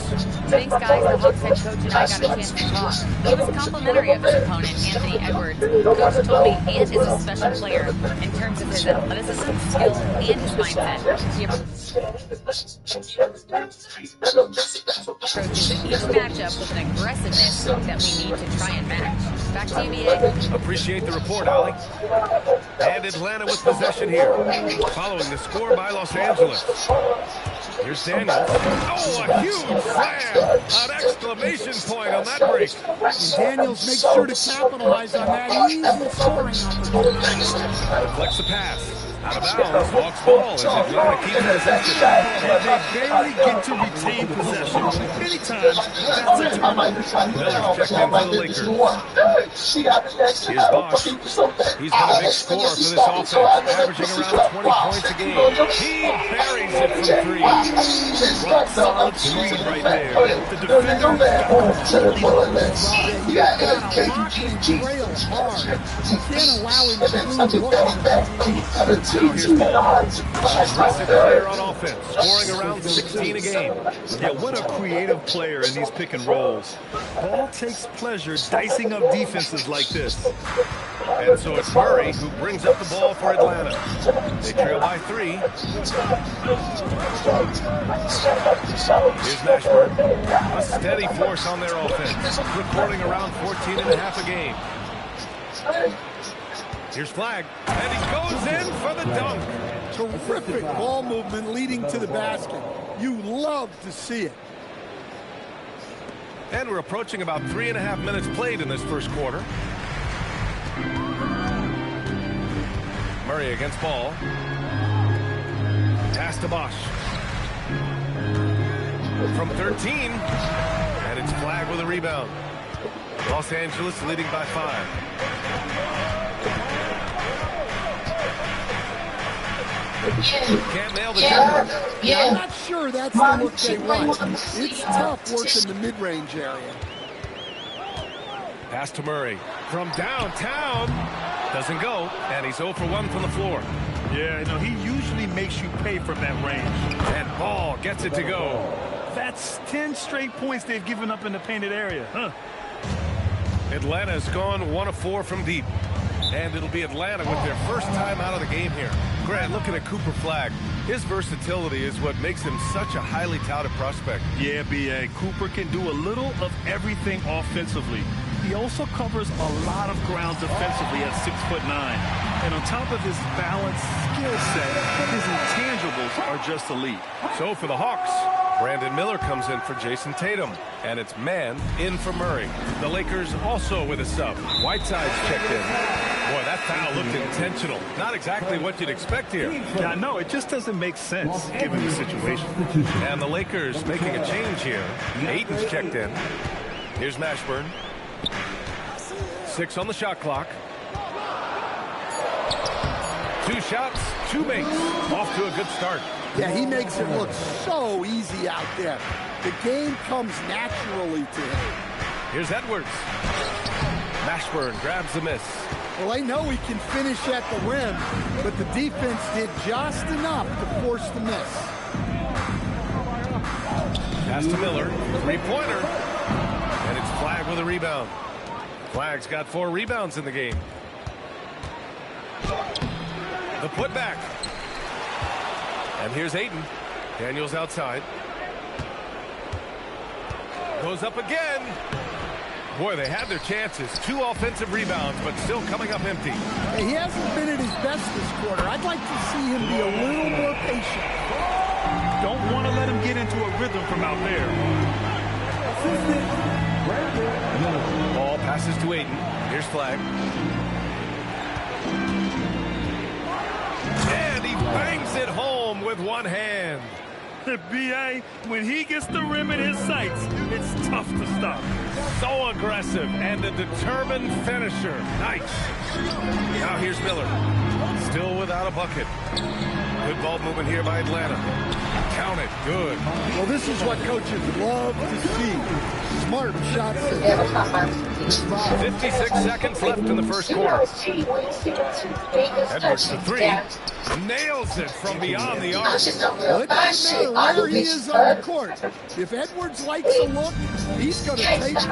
Thanks, guys. The Hawks head coach and I got a chance to talk. He was complimentary of his opponent, Anthony Edwards. Coach told me Ant is a special player in terms of his athleticism, skill, and his mindset. He approaches each matchup with an aggressiveness that we need to try and match. Back to you, BA. Appreciate the report, Allie. And Atlanta with possession here. Following the score by Los Angeles. Here's Daniels. Oh, a huge slam! An exclamation point on that break. And Daniels makes sure to capitalize on that easy scoring opportunity. Deflects the pass. Out of bounds, Hawks ball as Atlanta keeps possession. And they barely get to retain possession. Many times, that's a turnover. Miller's checked in for the Lakers. Here's Bosh. He's been a big scorer for this offense, averaging around 20 points a game. He buries it from 3. Rock solid screen right there. The defender got completely You gotta block and trail hard. You can't allow him to move. Now here's Ball. Aggressive player on offense, scoring around 16 a game. Yeah, what a creative player in these pick and rolls. Ball takes pleasure dicing up defenses like this. And so it's Murray who brings up the ball for Atlanta. They trail by 3. Here's Mashburn. A steady force on their offense, recording around 14.5 a game. Here's Flagg, and he goes in for the dunk. Terrific ball movement leading to the basket. You love to see it. And we're approaching about 3.5 minutes played in this first quarter. Murray against Ball. Pass to Bosch. From 13. And it's Flagg with a rebound. Los Angeles leading by 5. Can't nail the jumper. I'm not sure that's the look they want. It's tough working the mid-range area. Pass to Murray. From downtown. Doesn't go. And he's 0 for 1 from the floor. Yeah, no, he usually makes you pay from that range. And Ball gets it to go. That's 10 straight points they've given up in the painted area. Huh? Atlanta's gone 1 of 4 from deep. And it'll be Atlanta with their first time out of the game here. Grant, looking at Cooper Flagg, his versatility is what makes him such a highly touted prospect. Yeah, B.A. Cooper can do a little of everything offensively. He also covers a lot of ground defensively at 6'9". And on top of his balanced skill set, his intangibles are just elite. So for the Hawks, Brandon Miller comes in for Jason Tatum. And it's man in for Murray. The Lakers also with a sub. Whiteside's checked in. Boy, that foul looked intentional. Not exactly what you'd expect here. Yeah, no, it just doesn't make sense given the situation. And the Lakers making a change here. Ayton's checked in. Here's Mashburn. 6 on the shot clock. 2 shots, 2 makes. Off to a good start. Yeah, he makes it look so easy out there. The game comes naturally to him. Here's Edwards. Mashburn grabs the miss. Well, I know he can finish at the rim, but the defense did just enough to force the miss. Pass to Miller. 3-pointer. And it's Flagg with a rebound. Flagg's got 4 rebounds in the game. The putback. And here's Ayton. Daniels outside. Goes up again. Boy, they had their chances. 2 offensive rebounds, but still coming up empty. Hey, he hasn't been at his best this quarter. I'd like to see him be a little more patient. Don't want to let him get into a rhythm from out there. Ball passes to Ayton. Here's Flagg. And he bangs it home with one hand. B.A., when he gets the rim in his sights, it's tough to stop. So aggressive and a determined finisher. Nice. Now here's Miller. Still without a bucket. Good ball movement here by Atlanta. Count it. Good. Well, this is what coaches love to see. Smart shots. 56 seconds left in the first quarter. Edwards to 3. Nails it from beyond the arc. Well, it doesn't matter where he is on the court. If Edwards likes a look, he's going to take it.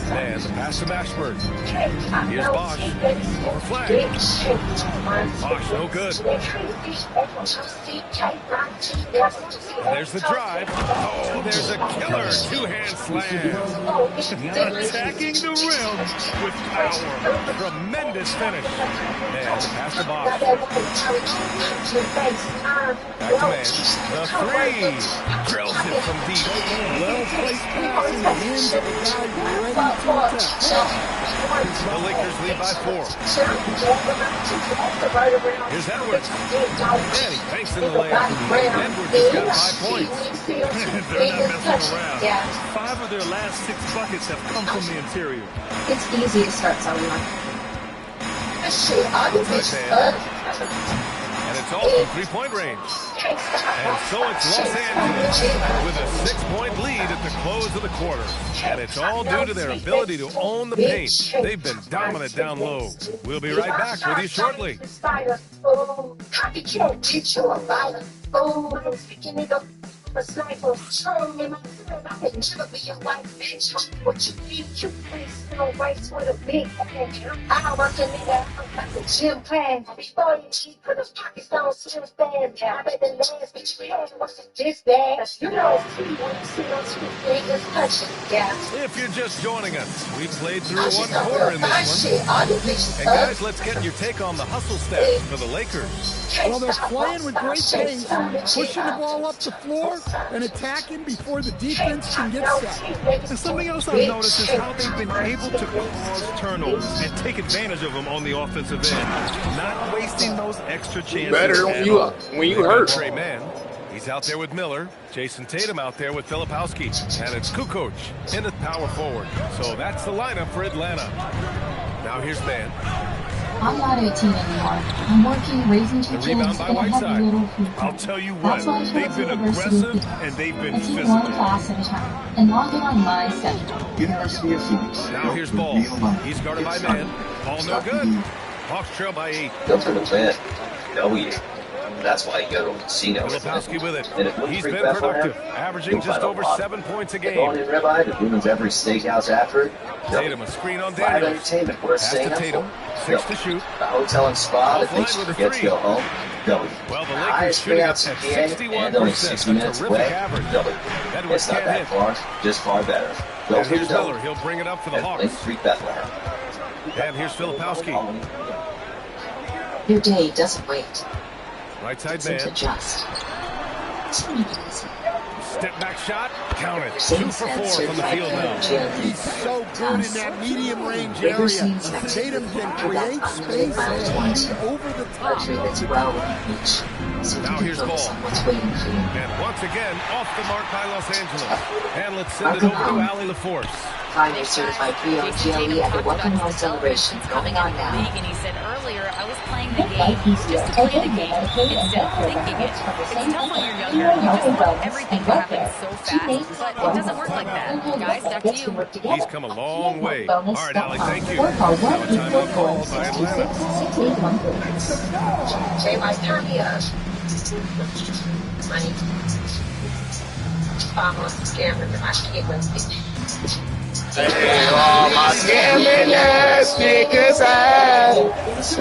And the pass to Mashburn. Here's Bosch. Over Flagg. Bosch, no good. And there's the drive. Oh, there's a killer 2-hand slam. Attacking the rim with power. Tremendous finish. And the pass to Bosch. Back to man. The 3. Drills it from deep. Well-placed pass in the hands of a guy ready to attack. The Lakers lead by 4. Here's Edwards. And he banks in the layup. Edwards has got 5 points. They're not messing around. 5 of their last 6 buckets have come from the interior. It's easy to start someone. And it's all from 3-point range. And so it's Los Angeles with a 6-point lead in at the close of the quarter. And it's all due to their ability to own the paint. They've been dominant down low. We'll be right back with you shortly. A sniper, strong in my crib. I could never be a white bitch. What you need, you face no rights with a big head. I work in it out like a gym plan. Before you cheat, put those pockets on slim fast. I bet the last bitch you had wasn't this bad. You know it's free when you see those two fingers touching. Yeah. If you're just joining us, we played through one quarter in this one. And guys, let's get your take on the hustle stats for the Lakers. Well, they're playing with great pace, pushing the ball up the floor and attacking before the defense can get set. And something else I've noticed is how they've been able to cause turnovers and take advantage of them on the offensive end, not wasting those extra chances. Better when you hurt. Trey Mann, he's out there with Miller. Jason Tatum out there with Filipowski. And it's Kukoc in the power forward. So that's the lineup for Atlanta. Now here's Mann. I'm not 18 anymore. I'm working, raising two kids, and I have a little food. I'll tell you what, they've been aggressive and they've been physical. One class at a time, and log in on my schedule. University of Phoenix. Now here's Ball. He's guarded by Mann. Ball no good. Hawks trail by 8. Go for the win. W. That's why you go to a casino. Filipowski with it. He's been productive, averaging just over 7 points a game. Going in ribeye, the women's every steakhouse after it. Tatum, a screen on Daniels. Entertainment, we're staying to Tatum. 6 to shoot. The hotel and spa that makes you forget to go home. W. Well, the Lakers shooting at 61%. That's a terrific average. W. It's not that far, just far better. Go for here's Miller. He'll bring it up for the Hawks. Link 3 Bethlehem. And here's Filipowski. Your day doesn't wait. Right side man. Adjust. Step back shot. Count it. 2 for 4 from the field now. He's so good in that medium range area. Tatum can create space and over the top. Now here's Ball. And once again, off the mark by Los Angeles. And let's send it over to Allie LaForce. Friday certified POGLE at the Welcome Home celebrations going on now. And he said earlier, I was playing the game just to play the game instead of thinking it. It's tough when you're younger. You just want everything to happen so fast, but it doesn't work like that. Guys, back to you. He's come a long way. All right, Allie, thank you. Now a timeout call by Atlanta. J.Y. Turnia. Money. I'm scamming and I can't win it. Hey, all my scamming ass niggas ass.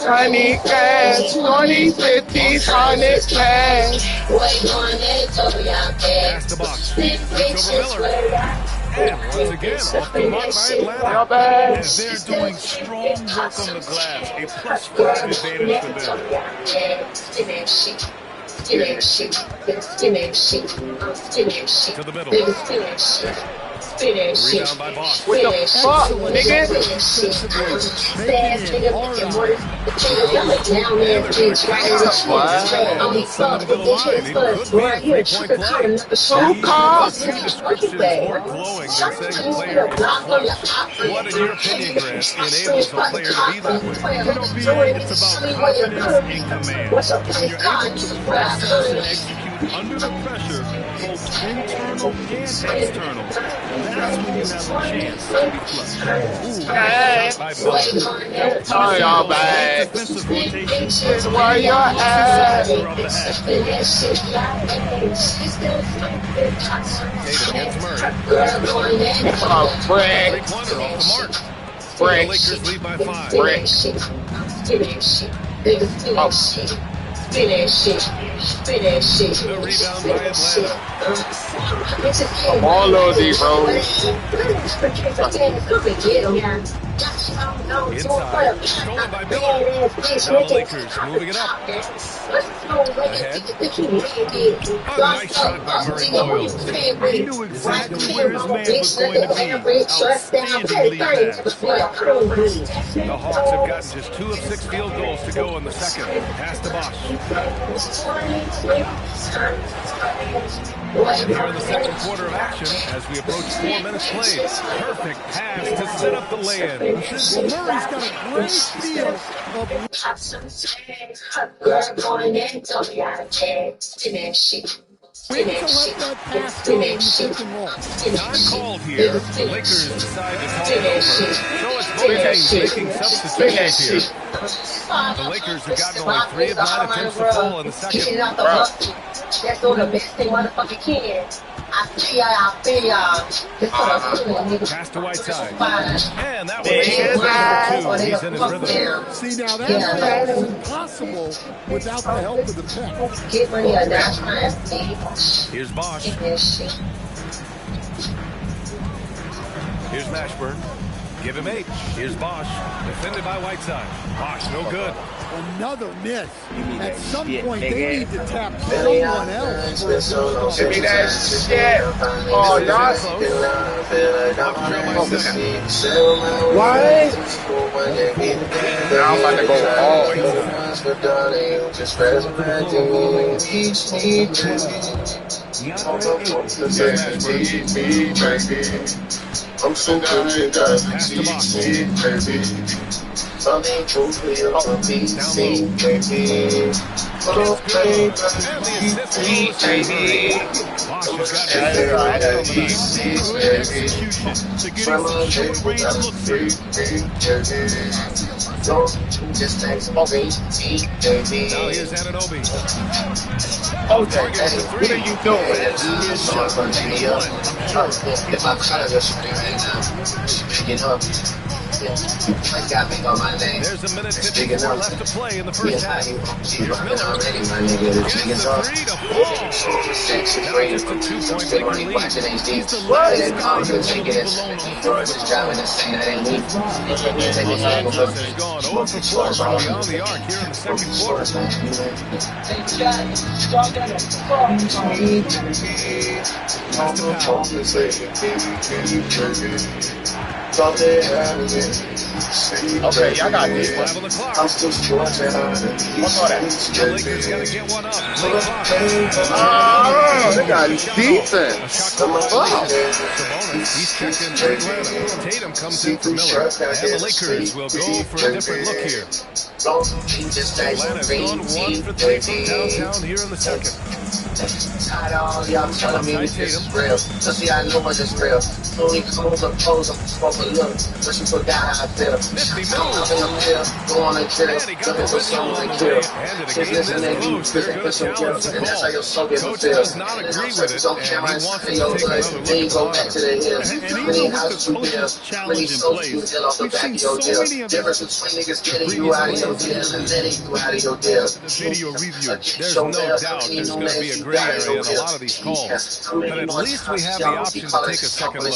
Honey cash, 20, 50s, 100 cash. Pass the box. Switch over Miller. And once again, off the mark by Atlanta. As they're doing strong work on the glass, a +5 advantage for them. To the middle. Rebound by Bosch. What the fuck, nigga? What, in your opinion, Grant, enables a player to be that way? It's about confidence in command. When you're able to process and execute under the pressure, both internal and external, that's when you have a chance to be flushed. Oh, y'all bad. Defensive rotation. Where y'all at? Tatum against Murray. Oh, Frank. 3-pointer off the mark. Frank. The Lakers lead by 5. Frank. The rebound by Atlanta. All of these, bro. Inside. Stolen by Miller. Now the Lakers moving it up. Ahead. Oh, nice shot by Murray Boyles. He knew exactly where his man was going to be. Outstanding lead pass. The Hawks have gotten just 2 of 6 field goals to go in the second. Pass to Bosch. Here in the second quarter of action as we approach 4 minutes played. Perfect pass to set up the lay-in. Murray's got a great feel of Wait to let that pass go in the pick and roll. Time called here. The Lakers decide to call it over. So it's both teams making substitutions here. The Lakers have gotten only 3 of 9 attempts to fall in the second. That's doing the best thing motherfucking can. I feel y'all. Pass to Whiteside. And that was he's in his rhythm. See, now that is impossible without the help of the pick. Get money on that. Here's Bosch. Here's Mashburn. Give him 8. Here's Bosch. Defended by Whiteside. Bosch, no good. Another miss. At some point, they need to tap someone else. Give me that shit. Oh, y'all. What? Now I'm about to go all. I'm so good, you got me, baby. Something true for you, I'm BC, baby. Oh, baby, baby. Just thanks for BC, baby. Now here's Anunoby. Okay, what are you doing? If I'm trying to just right now, picking up. I got me on my name. There's a minute 54 left to play in the first half. Here's Miller. Gets the 3 to fall. Just a 2-point lead. He's the last guy who was alone on Los Angeles has gone 0 for 4 from beyond the arc here in the second quarter. Okay, y'all got this. I'm still stretching. What's all that? The Lakers got to get one up. Oh, they got defense. He's checked in for Atlanta. Tatum comes in for Miller. And the Lakers will go for a different look here. Atlanta's gone 1 for 3 from downtown here in the second. Y'all telling me this is real. So see, I know what is real. Only clothes up, pose up, smoke a look. But you forgot how I feel. Come up in the middle, go on a trip. Looking for someone to kill. Just listen to you, looking for some kills. And that's how your soul gets a feel. And then I'm searching some cameras in your blood. Then you go back to the hills. Many houses you build. Many souls you deal off the back of your deals. Difference between niggas getting you out of your deal and letting you out of your deal. The video review, there's no doubt there's going to be a gray area in a lot of these calls. But at least we have the option to take a second look.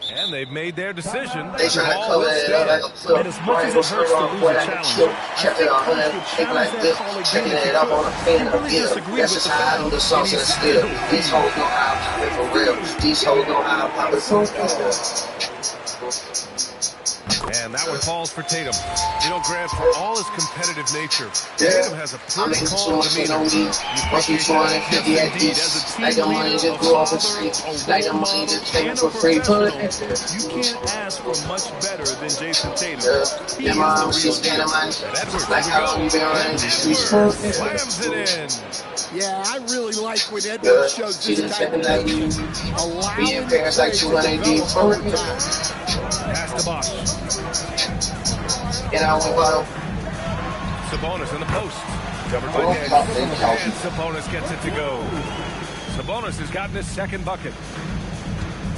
And they've made their decision. They try to cover it up like a clip. And as much as it hurts to lose a challenge, Kept it on 100, like this, checking it up on a fan of the That's just how I do the sauce and the steel. These hoes know how I pop it for real. These hoes know how I pop it for real. And that one falls for Tatum. You know, Grant, for all his competitive nature, Tatum has a pretty calm demeanor. Must be 250 at least. Like the money just go off the street. Like the money just take it for free. you can't ask for much better than Jason Tatum. Your mom, she's standing on like how long you been running the streets. Slams it in. Yeah, I really like when Edwards shows this type of thing. Being parents like 200 deep. Pass to Bosch. And I went bottom. Sabonis in the post. Covered by Daniels. And Sabonis gets it to go. Sabonis has gotten his second bucket.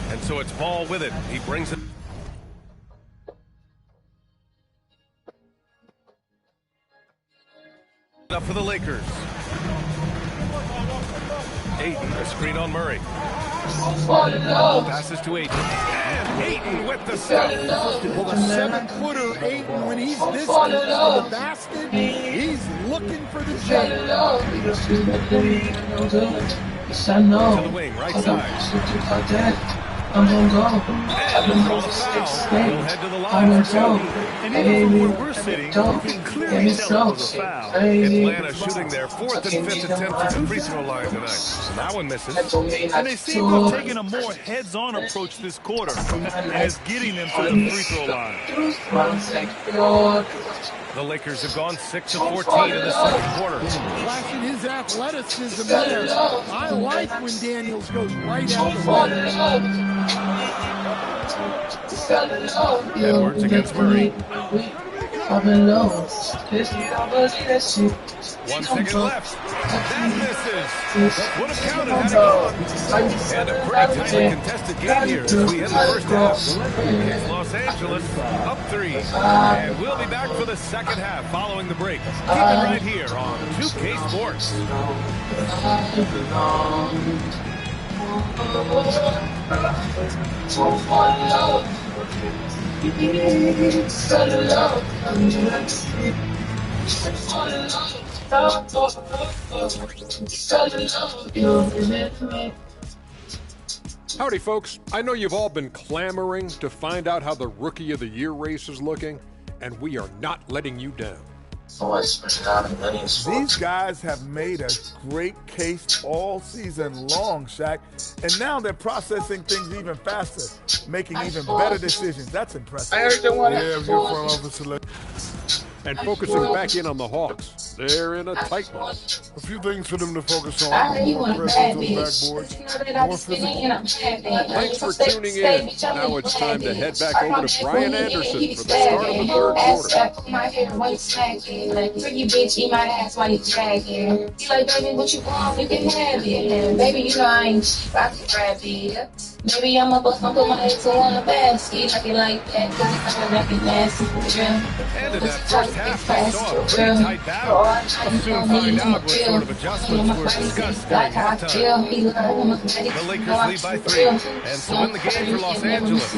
And so it's Ball with it. He brings it. Up for the Lakers. Ayton, a screen on Murray. Passes to Ayton. And Ayton with the stuff. Well, the 7-footer Ayton, when he's this close to the basket, he's looking for the jam. To the wing, right side. I'm gonna go. And throw the foul. He'll head to the line for two. And even from where we're sitting, you can clearly tell it was a foul. Atlanta shooting their 4th and 5th attempts at the free throw line tonight. So that one misses. And they seem to have taken a more heads-on approach this quarter, and it's getting them to the free throw line. The Lakers have gone 6 of 14 in the second quarter. Flashing his athleticism there. I like when Daniels goes right at the rim. Edwards against Murray. 1 second left. That misses. Would have counted had it gone. And a pretty tightly contested game here as we end the first half. It's Los Angeles up 3. And we'll be back for the second half following the break. Keep it right here on 2K Sports. Howdy, folks. I know you've all been clamoring to find out how the Rookie of the Year race is looking, and we are not letting you down. These guys have made a great case all season long, Shaq, and now they're processing things even faster, making even better decisions. That's impressive. And focusing back in on the Hawks, they're in a tight one. A few things for them to focus on. Thanks for tuning in. Now it's time to head back over to Brian Anderson for the start of the third quarter. You bitch, eat my ass while you dragging. You like, baby, what you want? You can have it. Baby, you know I ain't cheap. I can grab it. Maybe I'm a bust, I'm put my eggs on a basket. Like it like that, cause it's like a rapid nasty. And in that first half, we saw a pretty tight battle. We'll soon find out what sort of adjustments were discussed during halftime. The Lakers lead by 3, and so in the game for Los Angeles,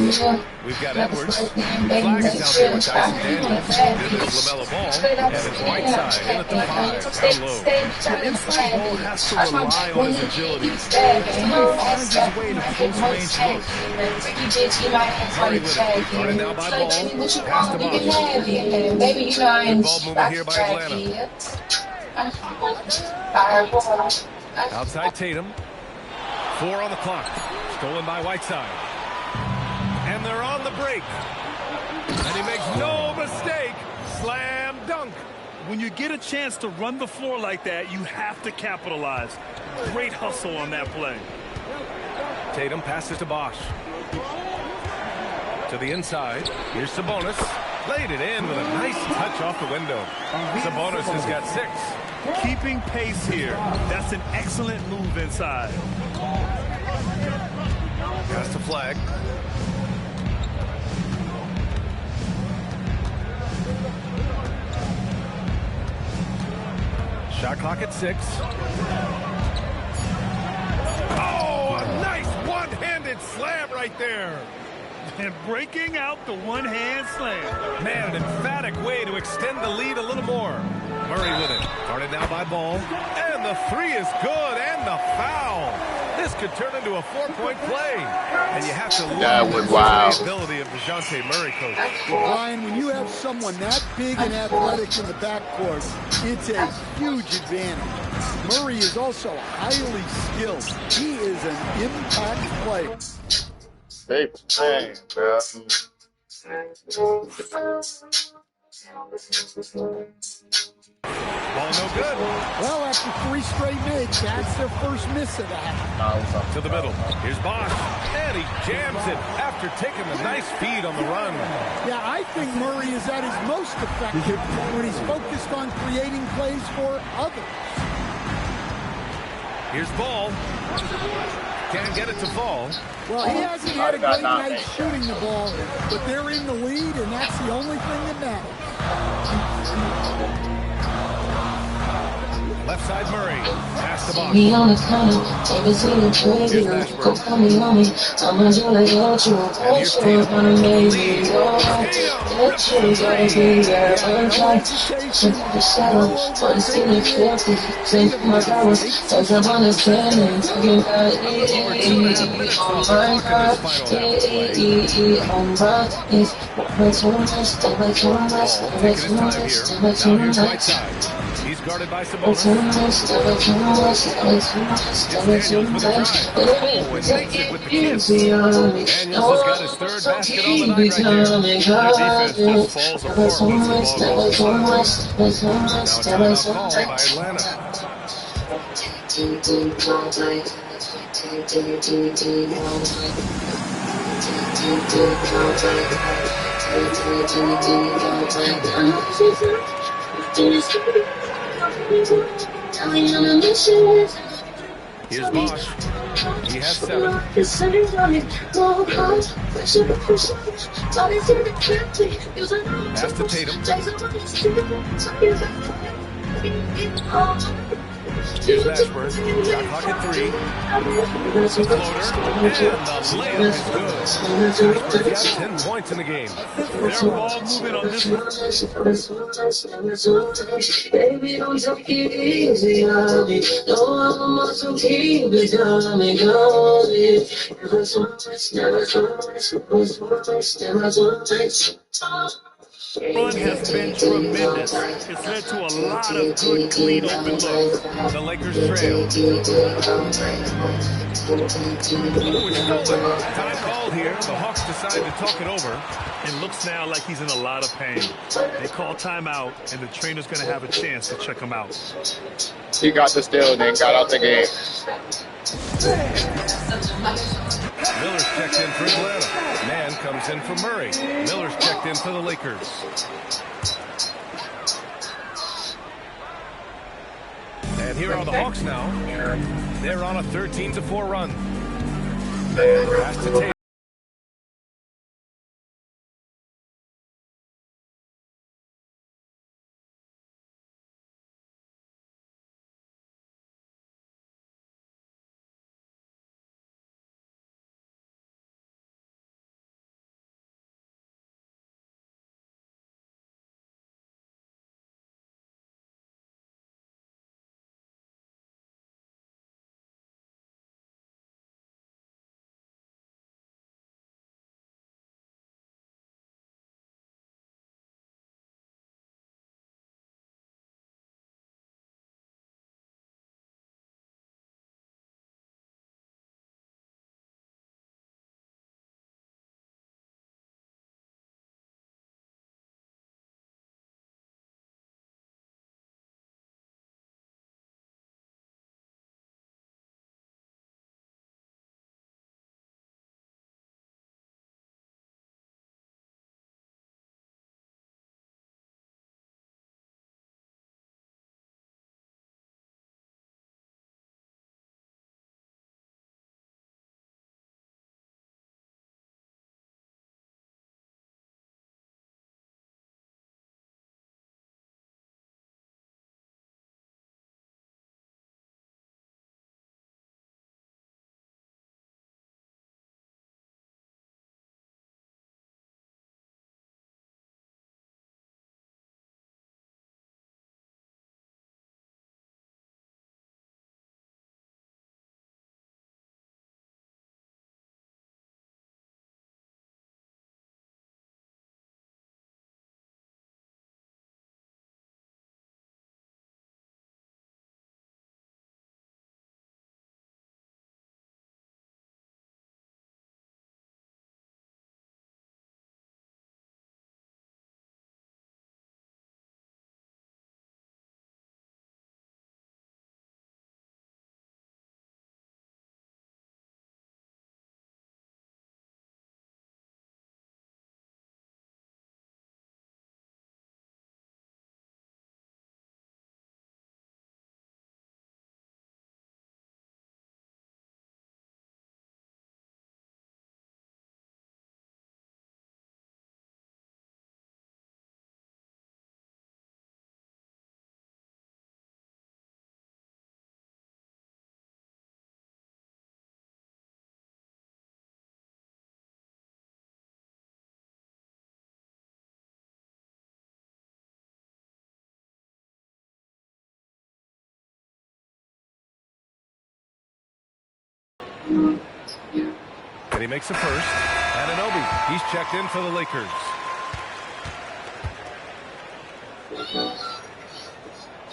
we've got Edwards. Flag is out there with Dyson Daniels. Then there's LaMelo Ball, and it's Whiteside in at the 5, down low. The inside ball has to rely on his agility. Somebody finds his way to post-range looks. Murray with it. Started now by Ball. Pass to Bosh. Baby, you know I ain't Ball moving here by Atlanta. Outside Tatum. 4 on the clock. Stolen by Whiteside. And they're on the break. And he makes no mistake. Slam dunk. When you get a chance to run the floor like that, you have to capitalize. Great hustle on that play. Tatum passes to Bosh. To the inside. Here's Sabonis. Laid it in with a nice touch off the window. Sabonis has got 6. Keeping pace here. That's an excellent move inside. Pass to Flag. Shot clock at 6. Oh, a nice one-handed slam right there. And breaking out the one-hand slam. Man, an emphatic way to extend the lead a little more. Murray with it. Guarded now by Ball. And the 3 is good, and the foul. This could turn into a 4-point play. And you have to love the ability of DeJounte Murray, coach. Brian, when you have someone that big and athletic in the backcourt, it's a huge advantage. Murray is also highly skilled. He is an impact player. Hey, bro. Ball no good. Well, after 3 straight makes, that's their first miss of that. To the middle. Here's Bosh. And he jams it after taking a nice feed on the run. Yeah, I think Murray is at his most effective when he's focused on creating plays for others. Here's Ball. Can't get it to fall. Well, he hasn't had a great night shooting the ball, but they're in the lead, and that's the only thing that matters. Left side Murray. Pass the box. Me on the corner, take me to the trade. Go call me on me. I'm gonna do like your true. I'm gonna make me go. Let you go, baby. I'm trying to the shadow. But it's feeling filthy. Take my powers. Touch up on the cannon. Talking about it. On my heart. On my it's too much. Too much. Too much. Too much. Now here's Whiteside. He's guarded by Sabonis. Daniels with a drive. Oh, and makes it with the kiss. Daniels has got his third basket on the night right there. Their defense just falls apart once the ball goes inside. Now a timeout called by Atlanta. Here's Bosch. He has 7. Pass to Tatum. Here's Mashburn. Shot clock at 3. Floater. And the layup is good. Mashburn's got 10 points in the game. They're all moving on this one. Baby, don't take it easy on me. No, I'm a muscle team, but don't make it. Never so much. Run has been tremendous. It's led to a lot of good, clean, open looks. The Lakers trail. Ooh, it's stolen. Time called here. The Hawks decide to talk it over. It looks now like he's in a lot of pain. They call timeout, and the trainer's going to have a chance to check him out. He got the steal and then got out the game. Miller's checked in for Atlanta. Man comes in for Murray. Miller's checked in for the Lakers. And here are the Hawks now. They're on a 13-4 run. And pass to Tatum. And he makes a first. Anunoby, he's checked in for the Lakers.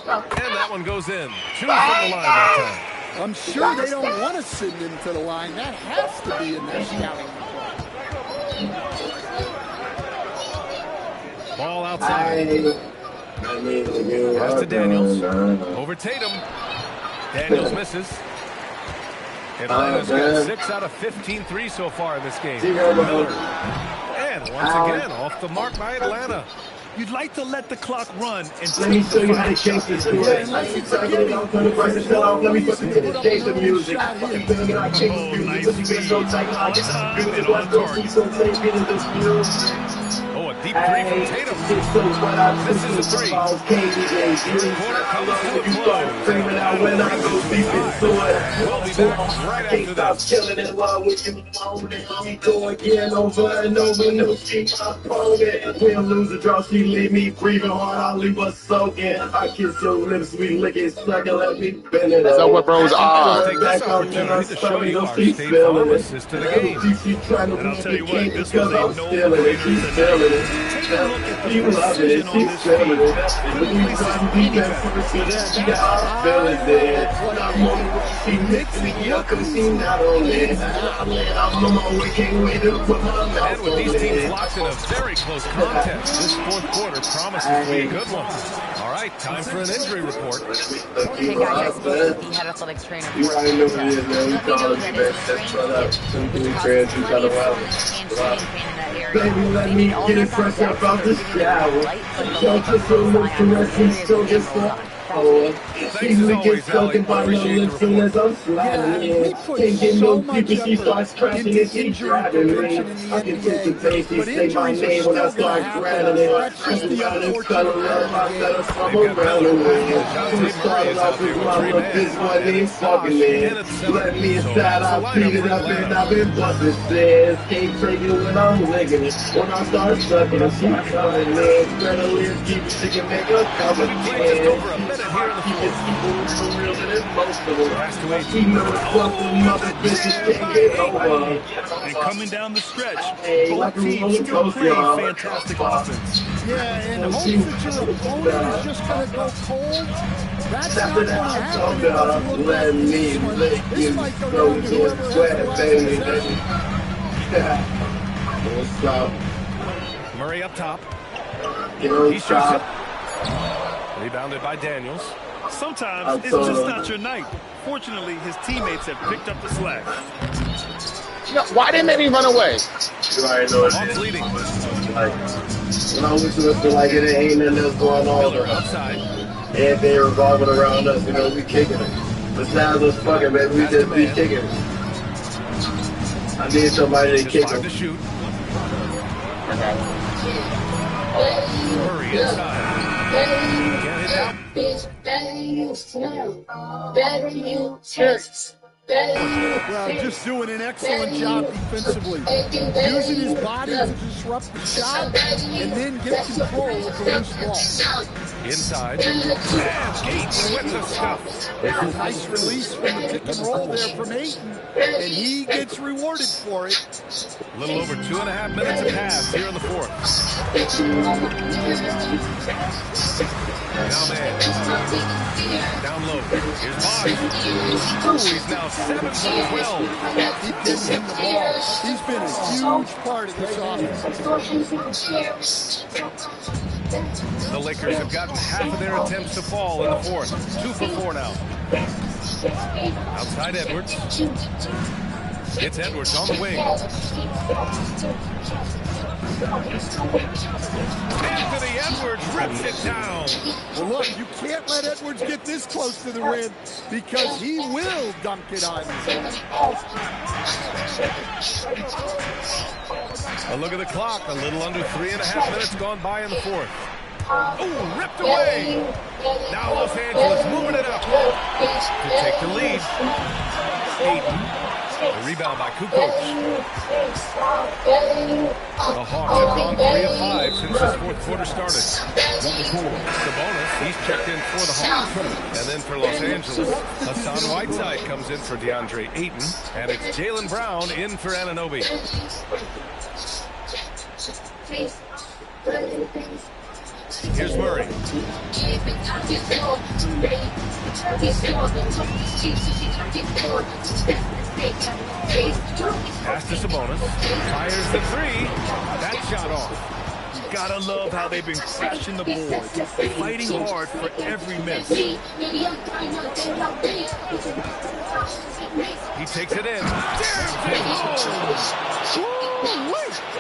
And that one goes in. 2 from the line that time. I'm sure they don't want to send him to the line. That has to be in their scouting report. Ball outside. Pass to Daniels. Over Tatum. Daniels misses. Atlanta's got 6 out of 15 threes so far in this game. Miller. And once again, off the mark by Atlanta. You'd like to let the clock run and let me show you how to change this to it. Let me fucking get the change the music. Oh, a deep 3 from Tatum. This is a 3. Third quarter comes to a close. We'll be back right after this. Killing it while we can go again over and over. No, she my opponent. We'll lose the draw. She leave me breathing hard. I'll leave her soaking. I kiss your lips, we lick it, suck it, let me bend it. So what bros are? Take this opportunity to show you our state pharmacist to the game. She's trying to be the king because I'm stealing it. She's stealing it. She love it. She's stealing it. When you try to be that person, she got feeling it. She mixed me up because she not on it. I'm on my way, can't wait to put my mouth And with these teams locked in a very close contest, this fourth quarter promises to be a good one. All right, time for an injury report. Hey guys, I spoke with the head athletics trainer for you already know who he is, man. We call him baby, let me get it fresh up out the shower. Don't just look to rest, he's still just easily get soaking by my lips soon as I'm sliding in. Can't get no deeper, she starts crashing and she driving me. I can taste the taste, she say my name when I start grinding it. I'm around and color up, I set us from around the way. We started off with my look, this one ain't fucking man. Let me inside, I beat it up and I've been busting says. Can't take it when I'm licking it. When I start sucking it, she coming in. Better live, keep it, she can make her come again. Keep it people so real that it's most of them. She know it's fucking mother bitches can't get over. And coming down the stretch, like both teams still play fantastic offense. Yeah, and hope that your opponent is just going to go cold. That's not going to happen. Let me lick you so get sweat, baby. What's up? Murray up top. He shoots it. Rebounded by Daniels. Sometimes it's just not your night. Fortunately, his teammates have picked up the slack. No, why didn't they run away? You already know Hawks leading. Like, when I was to feel like it ain't nothing else going on. Miller outside. Everything revolving around us, you know, we kicking it. Besides us fucking, baby, we just be kicking it. I need somebody to kick 5 him. to shoot. Murray inside. Can't hit out. Well, just doing an excellent job defensively. Using his body to disrupt the shot and then get control of the loose ball. Inside. And Gates with the stuff. Nice release from the pick and roll there from Ayton, and he gets rewarded for it. A little over 2.5 minutes of pass here in the fourth. Now man. Down low. Here's Boggs. Ooh, he's now 7 for 12. He gives him the ball. He's been a huge part of this offense. The Lakers have gotten half of their attempts to fall in the fourth. 2 for 4 now. Outside Edwards. It's Edwards on the wing. Anthony Edwards rips it down. Well, look, you can't let Edwards get this close to the rim because he will dunk it on you. A look at the clock. A little under 3.5 minutes gone by in the fourth. Oh, ripped away. Now Los Angeles moving it up to take the lead. Ayton. The rebound by Kukoc. The Hawks have gone 3 of 5 since this fourth quarter started. Sabonis, he's checked in for the Hawks. And then for Los Angeles, Hassan Whiteside comes in for DeAndre Ayton. And it's Jaylen Brown in for Anunoby. Here's Murray. Pass to Sabonis. Fires the three. That shot off. Gotta love how they've been crashing the boards, fighting hard for every miss. He takes it in.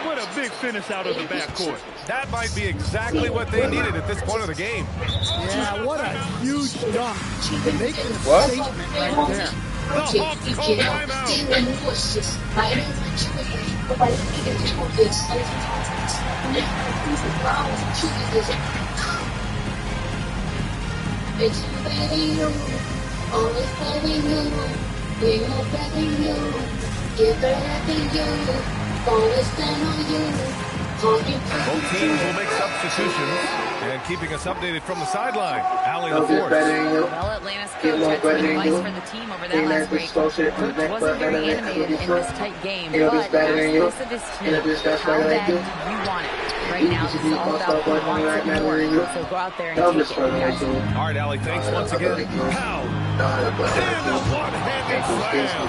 What a big finish out of the backcourt. That might be exactly what they needed at this point of the game. Yeah, what a huge dunk. Making a What? statement right there. The Hawks call timeout. It's better you, always better you, we know better you, get better than you, always stand on you. Both teams will make substitutions, and keeping us updated from the sideline, Allie LaForce. Well, Atlanta's coach had some advice for the team over that last week. Coach wasn't very animated in this tight game, but asked most of his team, how bad do you want it? Right now, this is all about who wants it more. So go out there and take it, guys. All right, Allie, thanks once again. Pow! And a one-handed slam.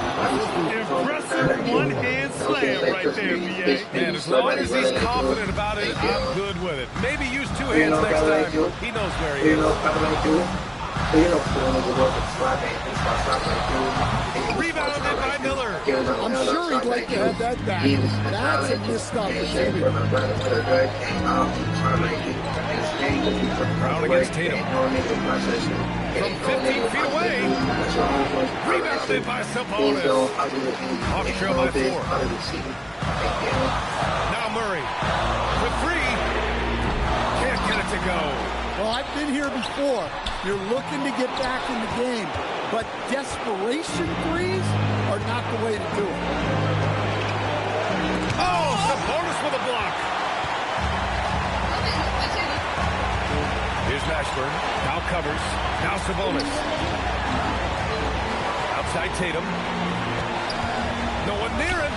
Impressive one-hand slam right there, B.A. And as long as he's confident about it, I'm good with it. Maybe use two hands next time. He knows where he is. Rebounded by Miller. I'm sure he'd like to have that back. That's a missed opportunity. Brown against Tatum. From 15 feet away. Rebounded by Sabonis. Hawks trail by 4. Now Murray. For 3. Can't get it to go. Well, I've been here before. You're looking to get back in the game, but desperation threes are not the way to do it. Oh, Sabonis with a block. Here's Mashburn. Now covers. Now Sabonis. Outside Tatum. No one near him.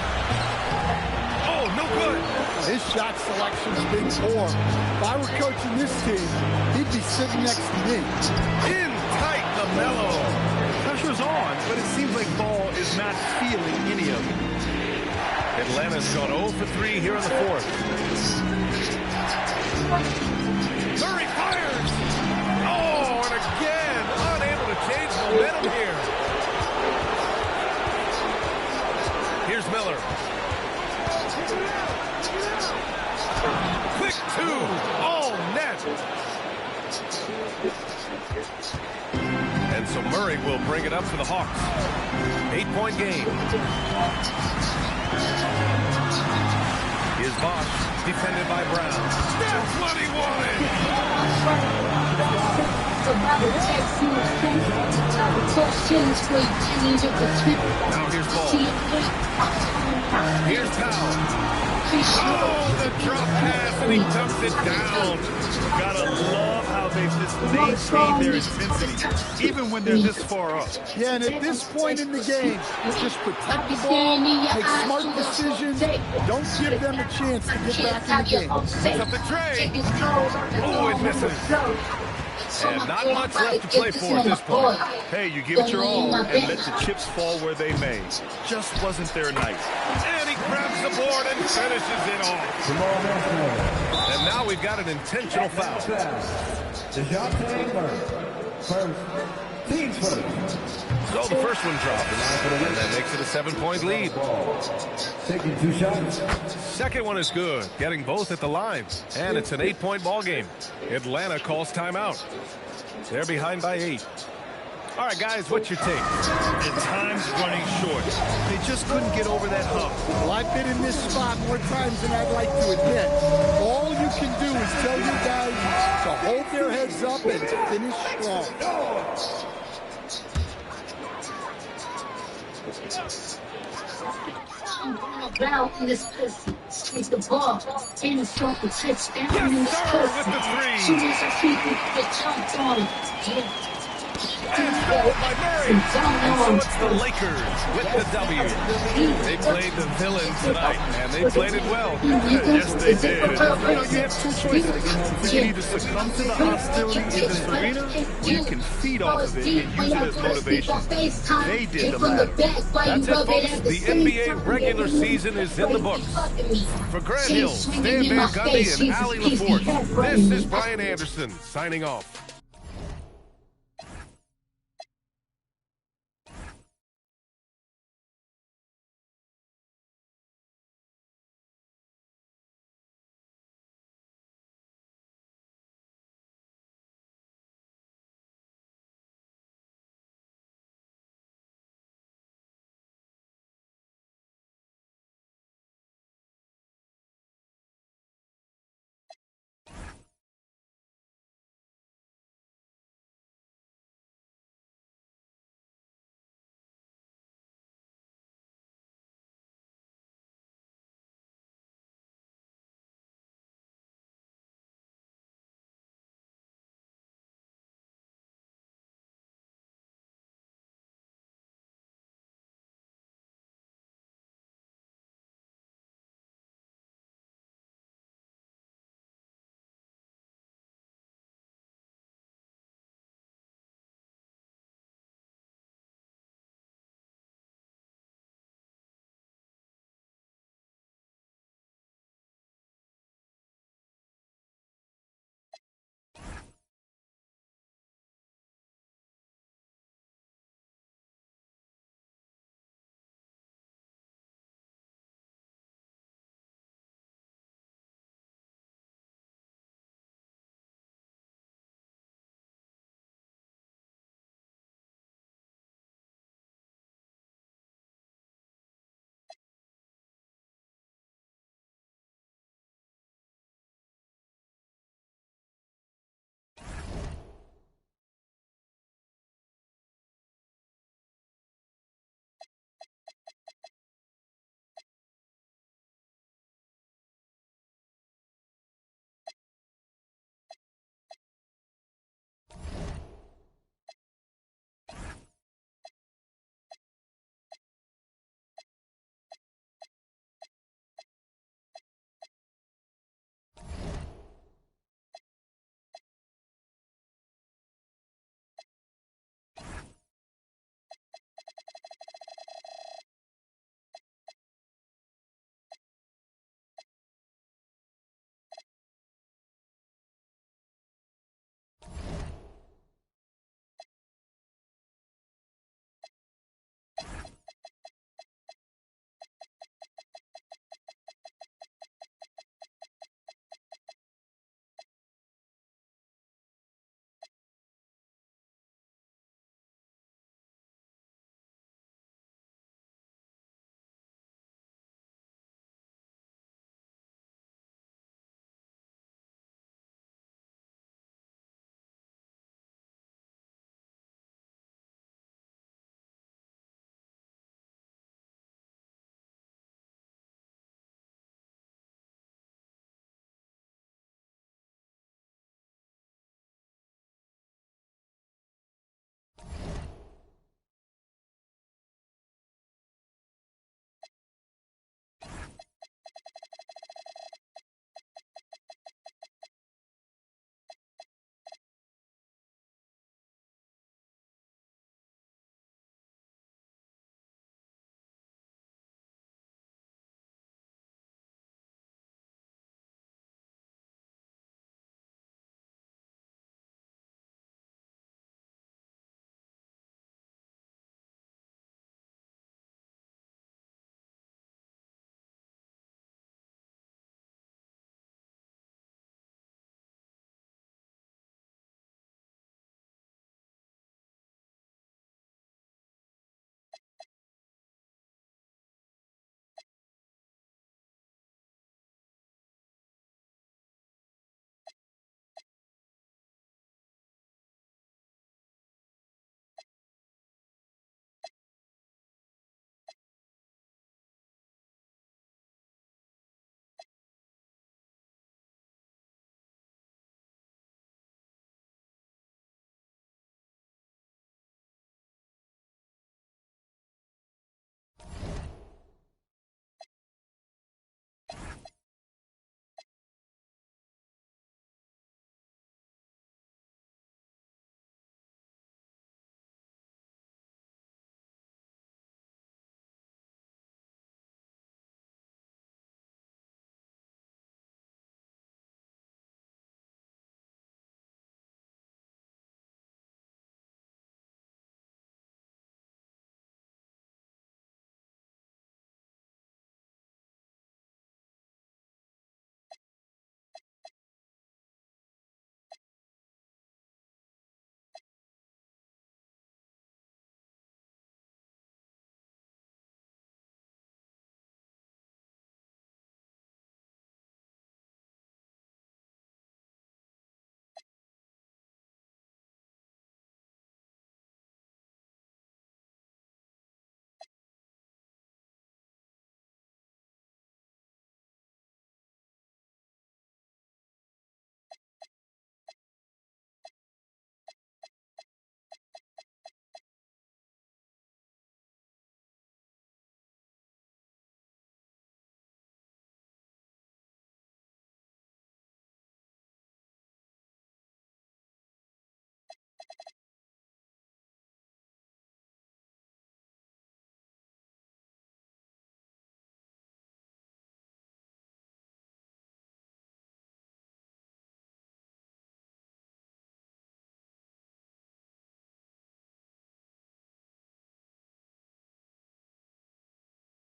Oh, no good. His shot selection's been poor. If I were coaching this team, he'd be sitting next to me. In tight, LaMelo. Pressure's on, but it seems like Ball is not feeling any of it. Atlanta's gone 0 for 3 here in the fourth. Murray fires. Oh, and again, unable to change momentum here. Here's Miller. Quick 2. Oh, net. And so Murray will bring it up for the Hawks. 8-point game. Here's Bosch, defended by Brown. That's what he wanted! Now here's Ball. Here's Powell. Oh, the drop pass, and he dumps it down. Gotta love how they've just maintained their intensity, even when they're this far up. Yeah, and at this point in the game, just protect the ball, make smart decisions, don't give them a chance to get back in the game. Puts up the tray. Oh, it misses. And not much left to play for at this point. Hey, you give it your all and let the chips fall where they may. Just wasn't their night. And he grabs the board and finishes it off. And now we've got an intentional foul. So the first one drops, and that makes it a 7-point lead. Taking 2 shots. Second one is good, getting both at the line. And it's an 8-point ball game. Atlanta calls timeout. They're behind by 8. All right, guys, what's your take? And time's running short. They just couldn't get over that hump. Well, I've been in this spot more times than I'd like to admit. All you can do is tell you guys to hold their heads up and finish strong. Around in this pussy, squeeze the ball, in the stroke, the touchdown in this pussy. Soon as I see you, get jumped on. Yeah. And stolen by Murray. And so it's the Lakers with the W. They played the villain tonight, and they played it well. Yes, they did. You know, you have two choices. You can either succumb to the hostility in this arena, or you can feed off of it and use it as motivation. They did the latter. That's it, folks. The NBA regular season is in the books. For Grant Hill, Stan Van Gundy, and Allie LaForce, this is Brian Anderson signing off.